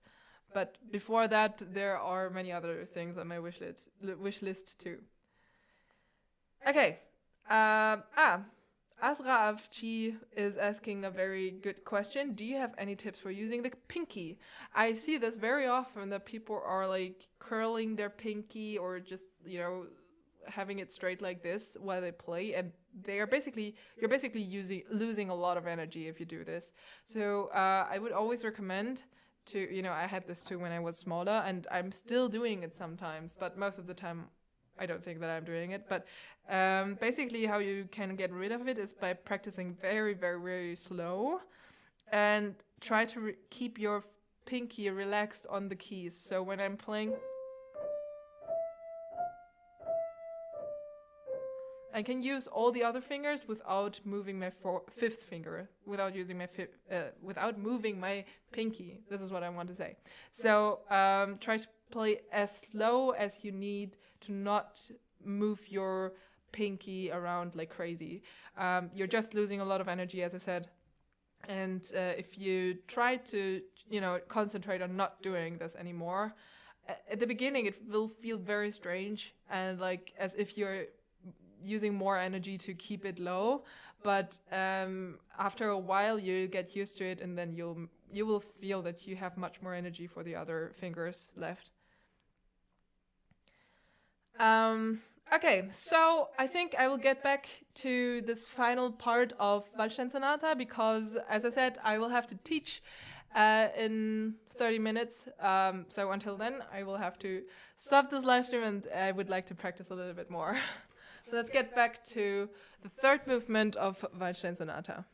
But before that, there are many other things on my wish list too. Okay. Asra Avci is asking a very good question. Do you have any tips for using the pinky? I see this very often that people are like curling their pinky or just, having it straight like this while they play, and you're basically losing a lot of energy if you do this. So I would always recommend to, I had this too when I was smaller, and I'm still doing it sometimes, but most of the time I don't think that I'm doing it. But basically, how you can get rid of it is by practicing very, very, very slow, and try to keep your pinky relaxed on the keys. So when I'm playing, I can use all the other fingers without moving my fifth finger, without moving my pinky. This is what I want to say. So try to play as slow as you need to not move your pinky around like crazy. You're just losing a lot of energy, as I said. And if you try to, concentrate on not doing this anymore, at the beginning it will feel very strange and like as if you're using more energy to keep it low, but after a while you get used to it, and then you will feel that you have much more energy for the other fingers left. Okay, so I think I will get back to this final part of Waldstein Sonata because, as I said, I will have to teach in 30 minutes. So until then, I will have to stop this live stream, and I would like to practice a little bit more. So let's get back to the third movement of Waldstein Sonata.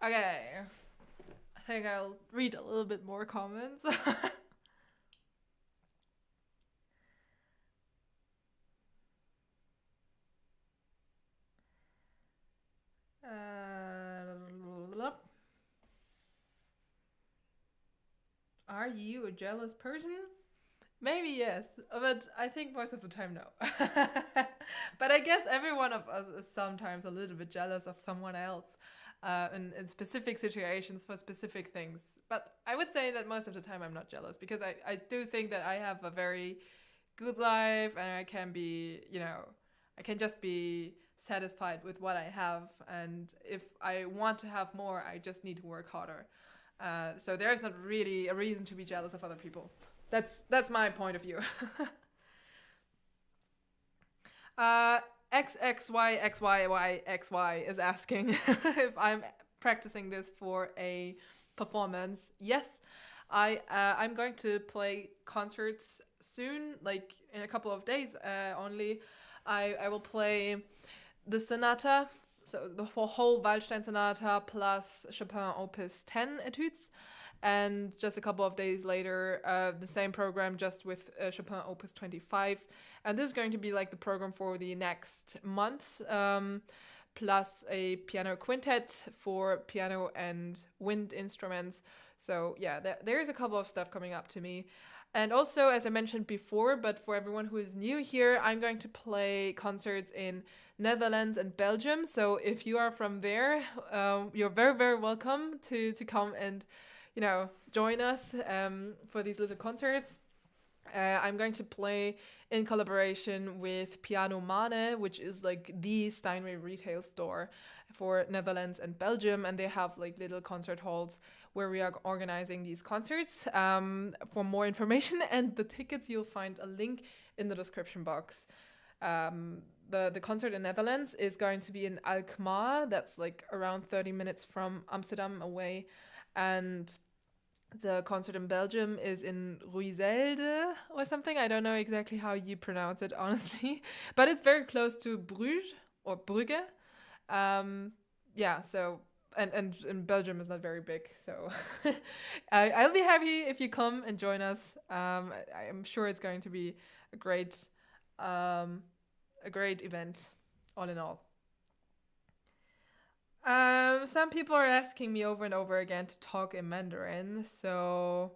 Okay. I think I'll read a little bit more comments. Are you a jealous person? Maybe yes, but I think most of the time no. But I guess every one of us is sometimes a little bit jealous of someone else in specific situations for specific things. But I would say that most of the time I'm not jealous because I do think that I have a very good life and I can be, I can just be satisfied with what I have. And if I want to have more, I just need to work harder. So there's not really a reason to be jealous of other people. That's my point of view. uh, XXYXYYXY is asking if I'm practicing this for a performance. Yes, I'm going to play concerts soon, like in a couple of days only. I will play the Sonata, so the whole Waldstein Sonata plus Chopin Opus 10 etudes. And just a couple of days later, the same program just with Chopin Opus 25. And this is going to be like the program for the next month, plus a piano quintet for piano and wind instruments. So yeah, there's a couple of stuff coming up to me. And also, as I mentioned before, but for everyone who is new here, I'm going to play concerts in Netherlands and Belgium. So if you are from there, you're very, very welcome to come and join us for these little concerts. I'm going to play in collaboration with Piano Mane, which is like the Steinway retail store for Netherlands and Belgium, and they have like little concert halls where we are organizing these concerts. For more information and the tickets, you'll find a link in the description box. The concert in Netherlands is going to be in Alkmaar. That's like around 30 minutes from Amsterdam away, and the concert in Belgium is in Ruizelde or something. I don't know exactly how you pronounce it, honestly. But it's very close to Bruges or Brugge. Yeah, so... And Belgium is not very big, so I'll be happy if you come and join us. I'm sure it's going to be a great event, all in all. Some people are asking me over and over again to talk in Mandarin, so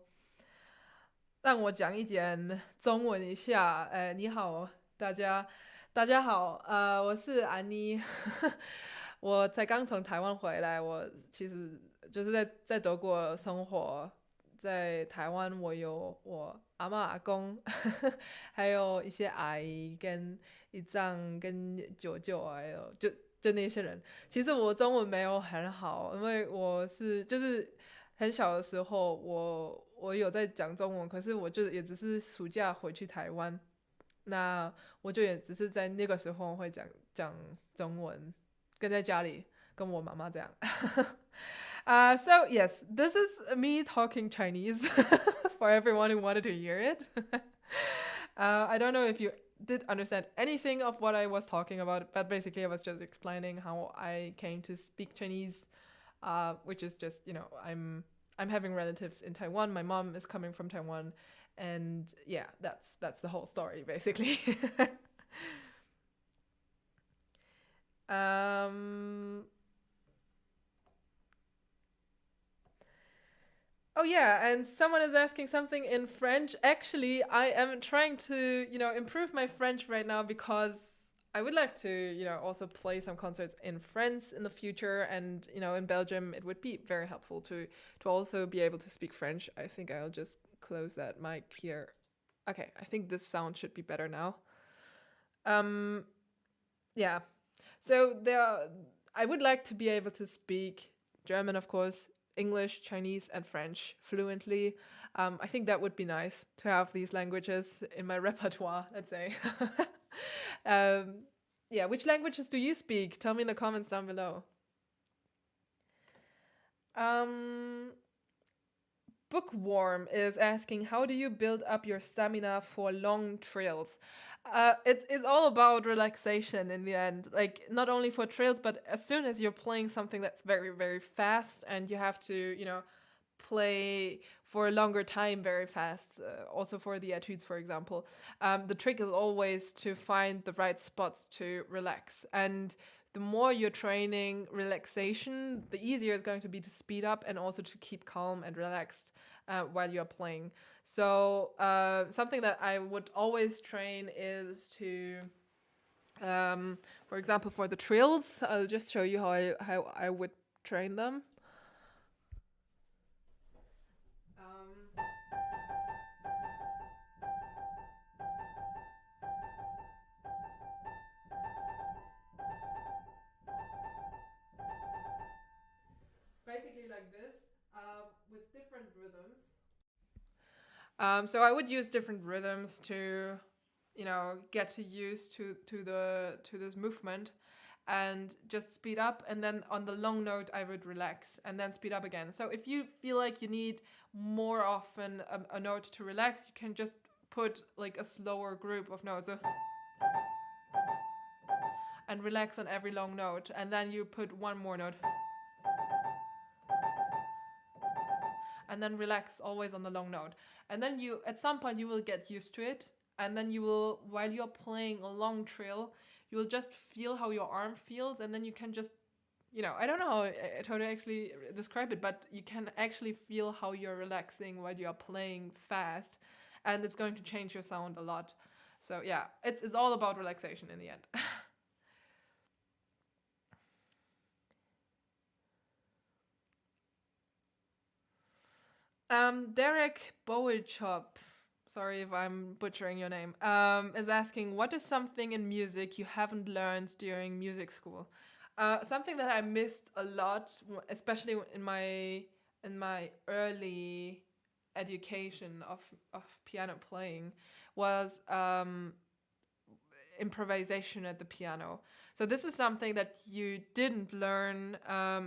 让我讲一点中文一下。你好，大家好，我是安妮，我才刚从台湾回来，我其实就是在德国生活，在台湾我有我阿嬷阿公，还有一些阿姨跟姨丈跟舅舅，还有就那些人。其实我中文没有很好，因为我就是很小的时候，我有在讲中文，可是我就也只是暑假回去台湾，那我就也只是在那个时候会讲中文，跟在家里跟我妈妈这样。So yes, this is me talking Chinese for everyone who wanted to hear it. I don't know if you did understand anything of what I was talking about, but basically I was just explaining how I came to speak Chinese, which is just, I'm having relatives in Taiwan. My mom is coming from Taiwan, and yeah, that's the whole story basically. Oh yeah, and someone is asking something in French. Actually, I am trying to, improve my French right now because I would like to, also play some concerts in France in the future, and in Belgium, it would be very helpful to also be able to speak French. I think I'll just close that mic here. Okay, I think this sound should be better now. Yeah. So I would like to be able to speak German, of course, English, Chinese, and French fluently. I think that would be nice to have these languages in my repertoire, let's say. Yeah, which languages do you speak? Tell me in the comments down below. Bookworm is asking, how do you build up your stamina for long trails? It's all about relaxation in the end. Like, not only for trails, but as soon as you're playing something that's very, very fast and you have to, play for a longer time very fast, also for the etudes, for example. The trick is always to find the right spots to relax. And the more you're training relaxation, the easier it's going to be to speed up and also to keep calm and relaxed while you're playing. So something that I would always train is to, for example, for the trills, I'll just show you how I would train them. Um, Basically like this, with different rhythms. So I would use different rhythms to, get to use to this movement, and just speed up, and then on the long note I would relax and then speed up again. So if you feel like you need more often a note to relax, you can just put like a slower group of notes, and relax on every long note, and then you put one more note, and then relax always on the long note. And then you, at some point, you will get used to it. And then you will, while you're playing a long trill, you will just feel how your arm feels. And then you can just, I don't know how to actually describe it, but you can actually feel how you're relaxing while you're playing fast. And it's going to change your sound a lot. So yeah, it's all about relaxation in the end. Derek Bowelchop, sorry if I'm butchering your name, is asking, what is something in music you haven't learned during music school? Something that I missed a lot, especially in my early education of piano playing, was improvisation at the piano. So this is something that you didn't learn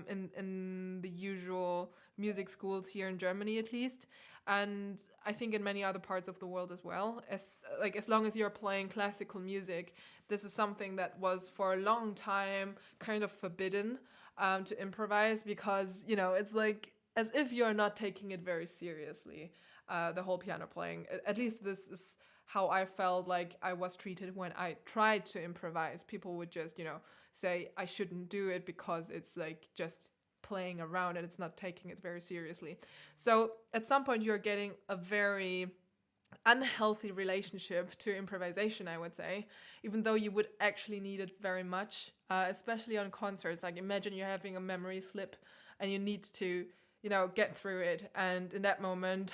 in the usual music schools here in Germany, at least, and I think in many other parts of the world as well. As long as you're playing classical music, this is something that was for a long time kind of forbidden to improvise, because it's like as if you're not taking it very seriously. The whole piano playing. At least this is how I felt like I was treated when I tried to improvise. People would just, say I shouldn't do it because it's like just playing around and it's not taking it very seriously. So at some point, you're getting a very unhealthy relationship to improvisation, I would say, even though you would actually need it very much, especially on concerts. Like, imagine you're having a memory slip and you need to, get through it. And in that moment,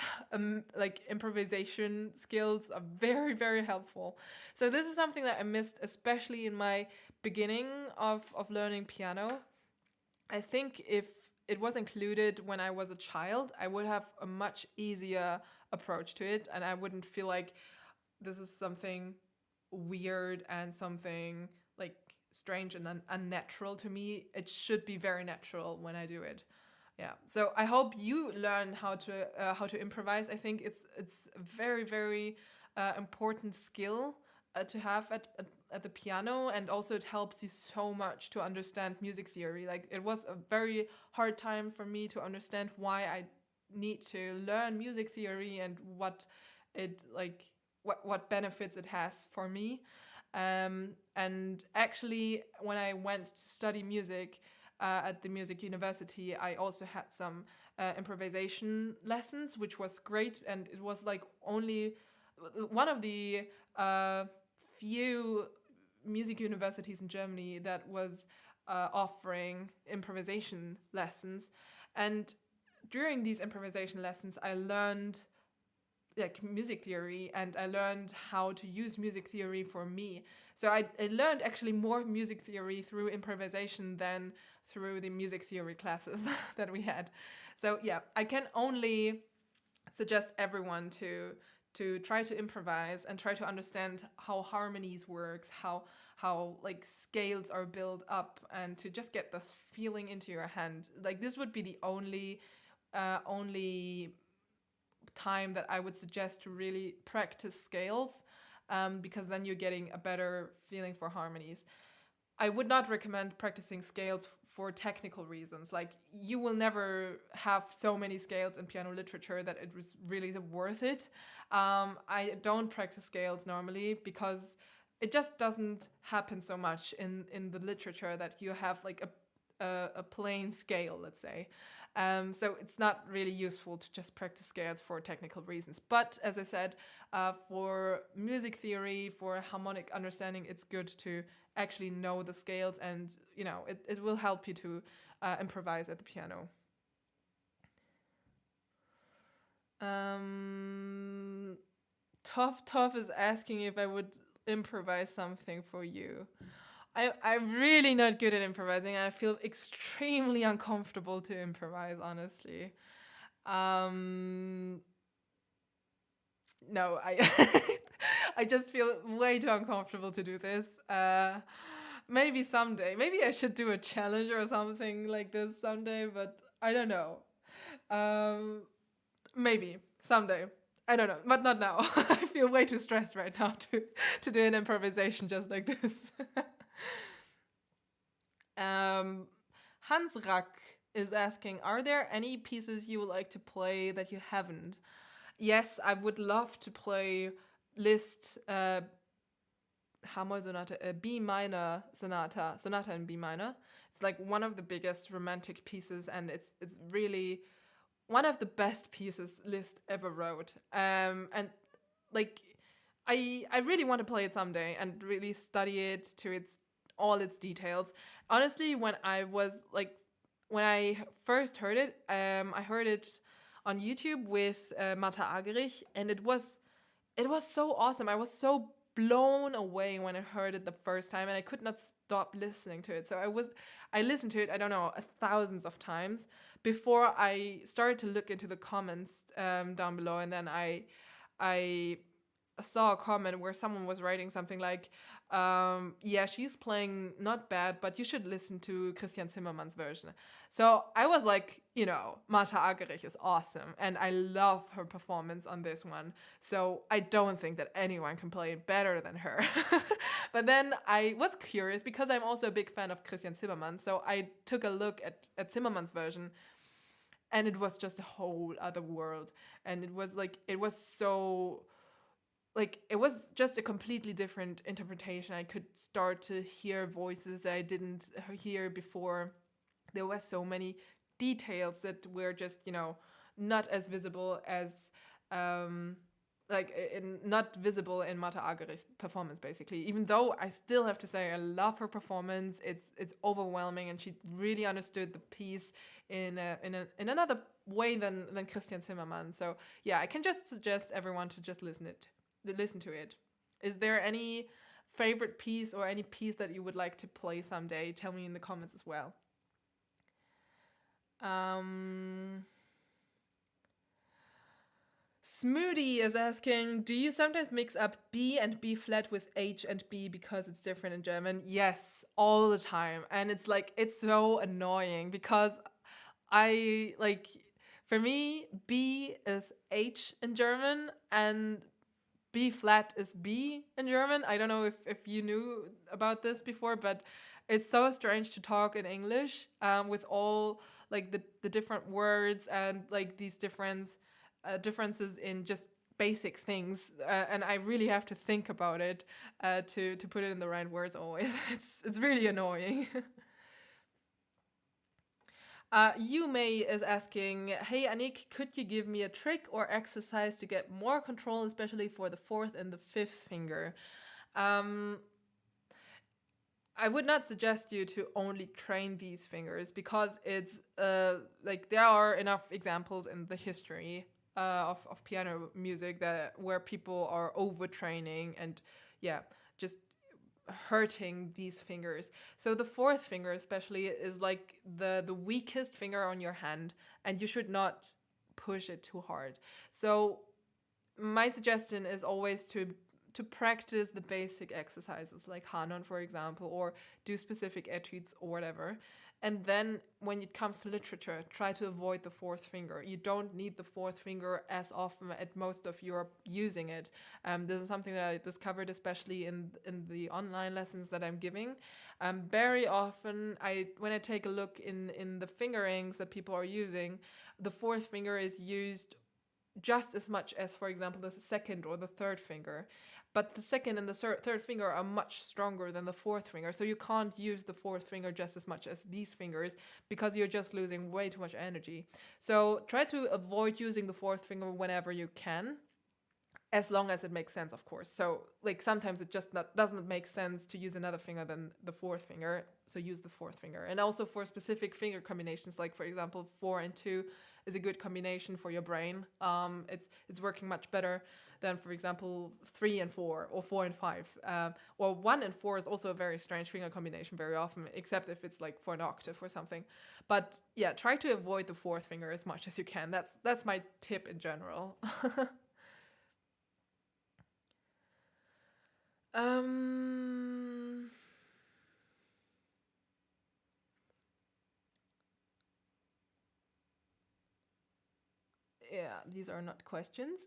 like, improvisation skills are very, very helpful. So this is something that I missed, especially in my beginning of learning piano. I think if it was included when I was a child, I would have a much easier approach to it, and I wouldn't feel like this is something weird and something like strange and unnatural to me. It should be very natural when I do it. Yeah. So I hope you learn how to improvise. I think it's a very, very important skill to have at the piano, and also it helps you so much to understand music theory. Like, it was a very hard time for me to understand why I need to learn music theory and what benefits it has for me. And actually, when I went to study music at the music university, I also had some improvisation lessons, which was great, and it was like only one of the few music universities in Germany that was offering improvisation lessons. And during these improvisation lessons, I learned like music theory, and I learned how to use music theory for me. So I learned actually more music theory through improvisation than through the music theory classes that we had. So yeah, I can only suggest everyone to try to improvise and try to understand how harmonies works, how like scales are built up, and to just get this feeling into your hand. Like, this would be the only time that I would suggest to really practice scales, because then you're getting a better feeling for harmonies. I would not recommend practicing scales for technical reasons. Like, you will never have so many scales in piano literature that it was really worth it. I don't practice scales normally because it just doesn't happen so much in the literature that you have like a plain scale, let's say. So it's not really useful to just practice scales for technical reasons. But as I said, for music theory, for harmonic understanding, it's good to actually know the scales, and it will help you to improvise at the piano. Tough is asking if I would improvise something for you. I'm really not good at improvising. I feel extremely uncomfortable to improvise, honestly. Um, no, I just feel way too uncomfortable to do this. Maybe someday. Maybe I should do a challenge or something like this someday, but I don't know. Um, Maybe someday. I don't know, but not now. I feel way too stressed right now to do an improvisation just like this. Hans Rack is asking, are there any pieces you would like to play that you haven't? Yes, I would love to play Liszt Hamoll Sonata, B minor sonata in B minor. It's like one of the biggest romantic pieces, and it's really one of the best pieces Liszt ever wrote. And like I really want to play it someday and really study it to all its details. Honestly, when I first heard it, I heard it on YouTube with Marta Agerich, and it was so awesome. I was so blown away when I heard it the first time, and I could not stop listening to it. So I listened to it, I don't know, thousands of times before I started to look into the comments down below, and then I saw a comment where someone was writing something like, yeah, she's playing not bad, but you should listen to Christian Zimmermann's version. So I was like, Marta Agerich is awesome, and I love her performance on this one. So I don't think that anyone can play it better than her. But then I was curious because I'm also a big fan of Christian Zimmermann. So I took a look at Zimmermann's version, and it was just a whole other world. And it was just a completely different interpretation. I could start to hear voices I didn't hear before. There were so many details that were just, not as visible as, not visible in Marta Agerich's performance, basically. Even though I still have to say I love her performance, it's overwhelming, and she really understood the piece in another way than Christian Zimmermann. So yeah, I can just suggest everyone to just listen to it. Is there any favorite piece or any piece that you would like to play someday? Tell me in the comments as well. Smoothie is asking, do you sometimes mix up B and B flat with H and B because it's different in German? Yes, all the time. And it's so annoying because for me, B is H in German and B flat is B in German. I don't know if you knew about this before, but it's so strange to talk in English with all like the different words and like these differences in just basic things, and I really have to think about it to put it in the right words always. It's really annoying. Yumei is asking, hey Anik, could you give me a trick or exercise to get more control, especially for the fourth and the fifth finger? I would not suggest you to only train these fingers because it's there are enough examples in the history of piano music where people are overtraining and just hurting these fingers. So the fourth finger especially is like the weakest finger on your hand, and you should not push it too hard. So my suggestion is always to practice the basic exercises like Hanon, for example, or do specific etudes or whatever. And then when it comes to literature, try to avoid the fourth finger. You don't need the fourth finger as often at most of your using it. This is something that I discovered, especially in the online lessons that I'm giving. Very often, when I take a look in the fingerings that people are using, the fourth finger is used just as much as, for example, the second or the third finger. But the second and the third finger are much stronger than the fourth finger. So you can't use the fourth finger just as much as these fingers because you're just losing way too much energy. So try to avoid using the fourth finger whenever you can, as long as it makes sense, of course. So like sometimes it just doesn't make sense to use another finger than the fourth finger. So use the fourth finger. And also for specific finger combinations, like for example, 4 and 2 is a good combination for your brain. It's working much better than, for example, 3 and 4 or 4 and 5. Or 1 and 4 is also a very strange finger combination very often, except if it's like for an octave or something. But yeah, try to avoid the fourth finger as much as you can. That's my tip in general. um yeah, these are not questions.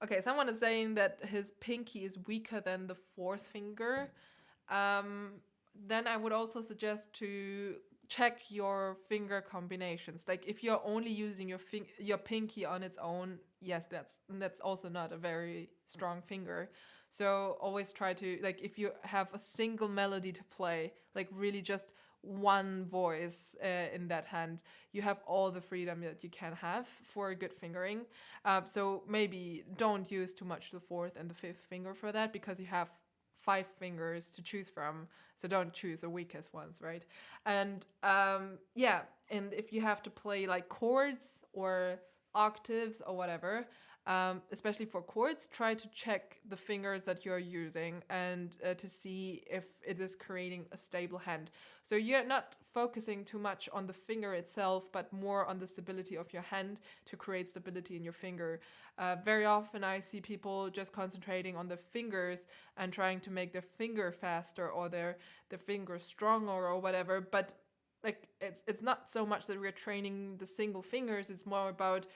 Okay, someone is saying that his pinky is weaker than the fourth finger. Um, then I would also suggest to check your finger combinations. Like if you're only using your pinky on its own, yes, that's also not a very strong finger. So always try to, like, if you have a single melody to play, like really just one voice in that hand, you have all the freedom that you can have for a good fingering. So maybe don't use too much the fourth and the fifth finger for that, because you have 5 fingers to choose from. So don't choose the weakest ones, right? And yeah, and if you have to play like chords or octaves or whatever, especially for chords, try to check the fingers that you're using and to see if it is creating a stable hand. So you're not focusing too much on the finger itself, but more on the stability of your hand to create stability in your finger. Very often I see people just concentrating on the fingers and trying to make their finger faster or their fingers stronger or whatever, but like it's not so much that we're training the single fingers, it's more about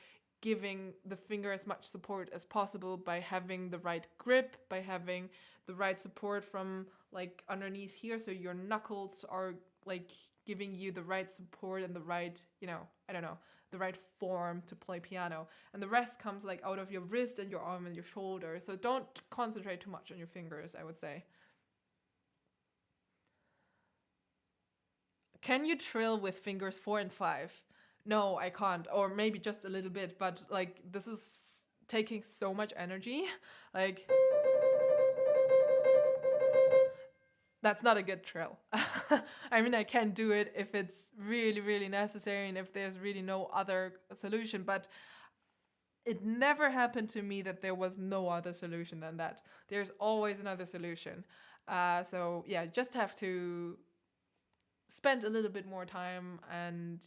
giving the finger as much support as possible by having the right grip, by having the right support from like underneath here, so your knuckles are like giving you the right support and the right, I don't know, the right form to play piano. And the rest comes like out of your wrist and your arm and your shoulder. So don't concentrate too much on your fingers, I would say. Can you trill with fingers 4 and 5? No, I can't. Or maybe just a little bit, but like this is taking so much energy. Like that's not a good trill. I mean, I can do it if it's really, really necessary and if there's really no other solution, but it never happened to me that there was no other solution than that. There's always another solution. So yeah, just have to spend a little bit more time and,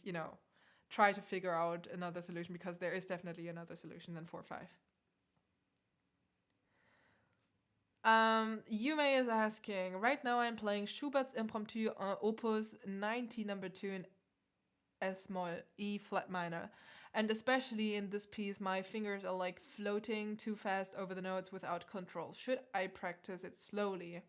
try to figure out another solution, because there is definitely another solution than 4-5. Yume is asking, right now I'm playing Schubert's Impromptu Opus 90 number 2 in S moll, E flat minor. And especially in this piece, my fingers are like floating too fast over the notes without control. Should I practice it slowly?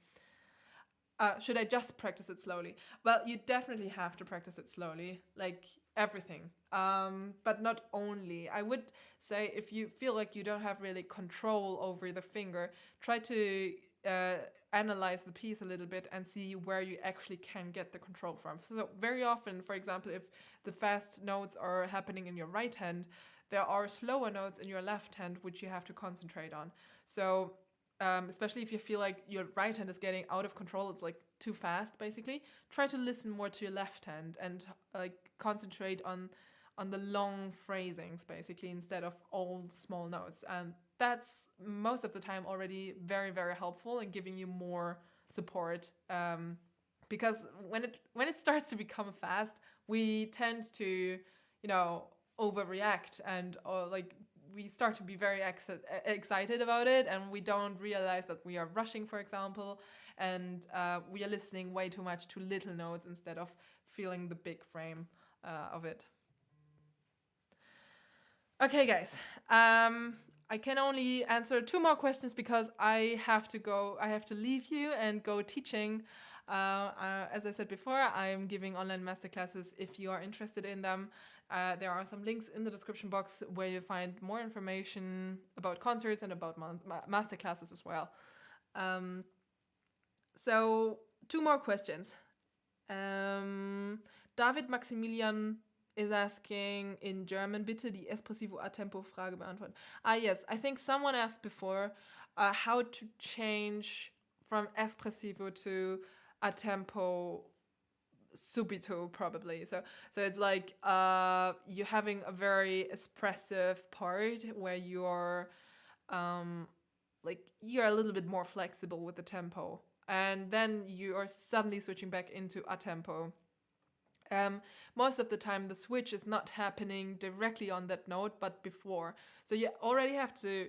Should I just practice it slowly? Well, you definitely have to practice it slowly, like everything. But not only. I would say if you feel like you don't have really control over the finger, try to analyze the piece a little bit and see where you actually can get the control from. So very often, for example, if the fast notes are happening in your right hand, there are slower notes in your left hand which you have to concentrate on. So especially if you feel like your right hand is getting out of control, it's like too fast basically, try to listen more to your left hand and like concentrate on the long phrasings basically instead of all small notes. And that's most of the time already very, very helpful in giving you more support, because when it starts to become fast, we tend to, overreact and like we start to be very excited about it, and we don't realize that we are rushing, for example, and we are listening way too much to little notes instead of feeling the big frame of it. Okay, guys. I can only answer 2 more questions because I have to go. I have to leave you and go teaching. As I said before, I'm giving online masterclasses if you are interested in them. There are some links in the description box where you find more information about concerts and about masterclasses as well. So 2 more questions. David Maximilian is asking in German, bitte die Espressivo a tempo Frage beantworten. Yes, I think someone asked before how to change from espressivo to a tempo subito, probably. So it's like you're having a very expressive part where you're like you're a little bit more flexible with the tempo, and then you are suddenly switching back into a tempo. Most of the time the switch is not happening directly on that note, but before. So you already have to,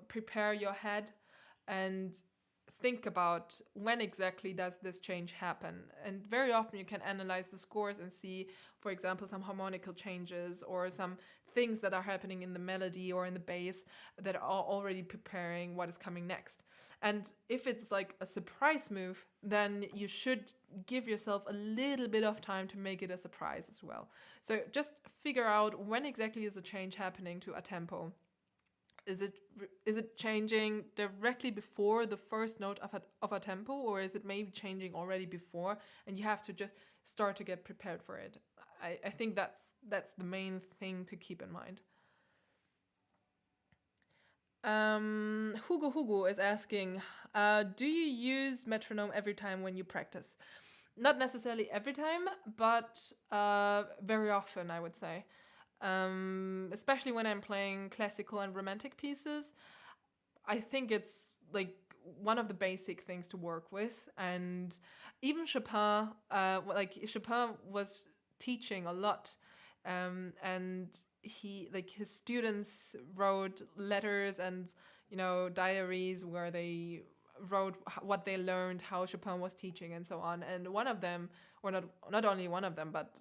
prepare your head and think about when exactly does this change happen. And very often you can analyze the scores and see, for example, some harmonical changes or some things that are happening in the melody or in the bass that are already preparing what is coming next. And if it's like a surprise move, then you should give yourself a little bit of time to make it a surprise as well. So just figure out when exactly is a change happening to a tempo. Is it changing directly before the first note of a tempo, or is it maybe changing already before and you have to just start to get prepared for it? I think that's the main thing to keep in mind. Hugo is asking, do you use metronome every time when you practice? Not necessarily every time, but very often, I would say. Especially when I'm playing classical and romantic pieces. I think it's like one of the basic things to work with. And even Chopin, Chopin was teaching a lot. And his students wrote letters and diaries where they wrote what they learned, how Chopin was teaching, and so on. And one of them, or not only one of them, but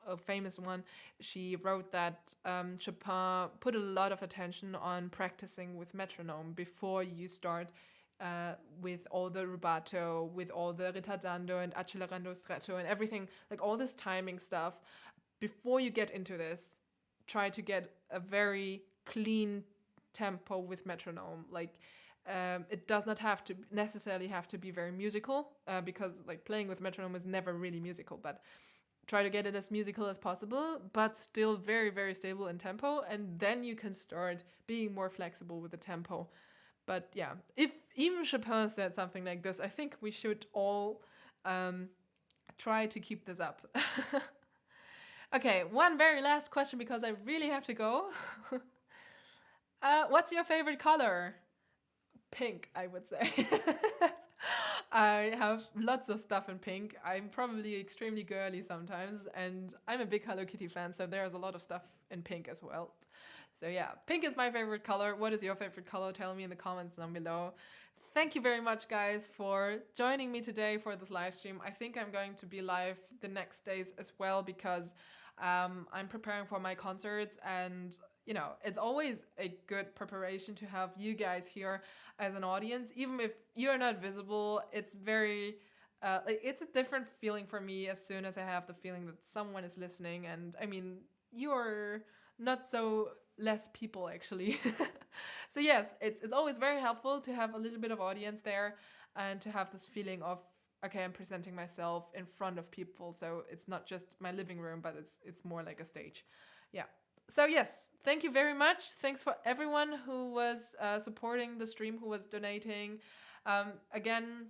a famous one, she wrote that Chopin put a lot of attention on practicing with metronome before you start with all the rubato, with all the ritardando and accelerando stretto and everything, like all this timing stuff. Before you get into this, try to get a very clean tempo with metronome. It does not necessarily have to be very musical, because playing with metronome is never really musical, but try to get it as musical as possible, but still very, very stable in tempo, and then you can start being more flexible with the tempo. But yeah, if even Chopin said something like this, I think we should all try to keep this up. Okay, one very last question because I really have to go. What's your favorite color? Pink, I would say. I have lots of stuff in pink. I'm probably extremely girly sometimes, and I'm a big Hello Kitty fan, so there's a lot of stuff in pink as well. So yeah, pink is my favorite color. What is your favorite color? Tell me in the comments down below. Thank you very much, guys, for joining me today for this live stream. I think I'm going to be live the next days as well because I'm preparing for my concerts, and it's always a good preparation to have you guys here as an audience. Even if you're not visible, it's very it's a different feeling for me as soon as I have the feeling that someone is listening. And I mean, you're not so less people actually. So yes, it's always very helpful to have a little bit of audience there and to have this feeling of, okay, I'm presenting myself in front of people, so it's not just my living room, but it's more like a stage. Yeah. So yes, thank you very much. Thanks for everyone who was supporting the stream, who was donating. Again,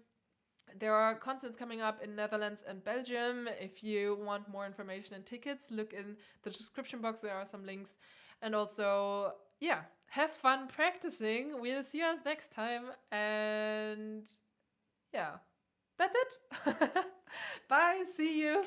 there are concerts coming up in Netherlands and Belgium. If you want more information and tickets, look in the description box. There are some links. And also, yeah, have fun practicing. We'll see us next time. And yeah, that's it. Bye. See you.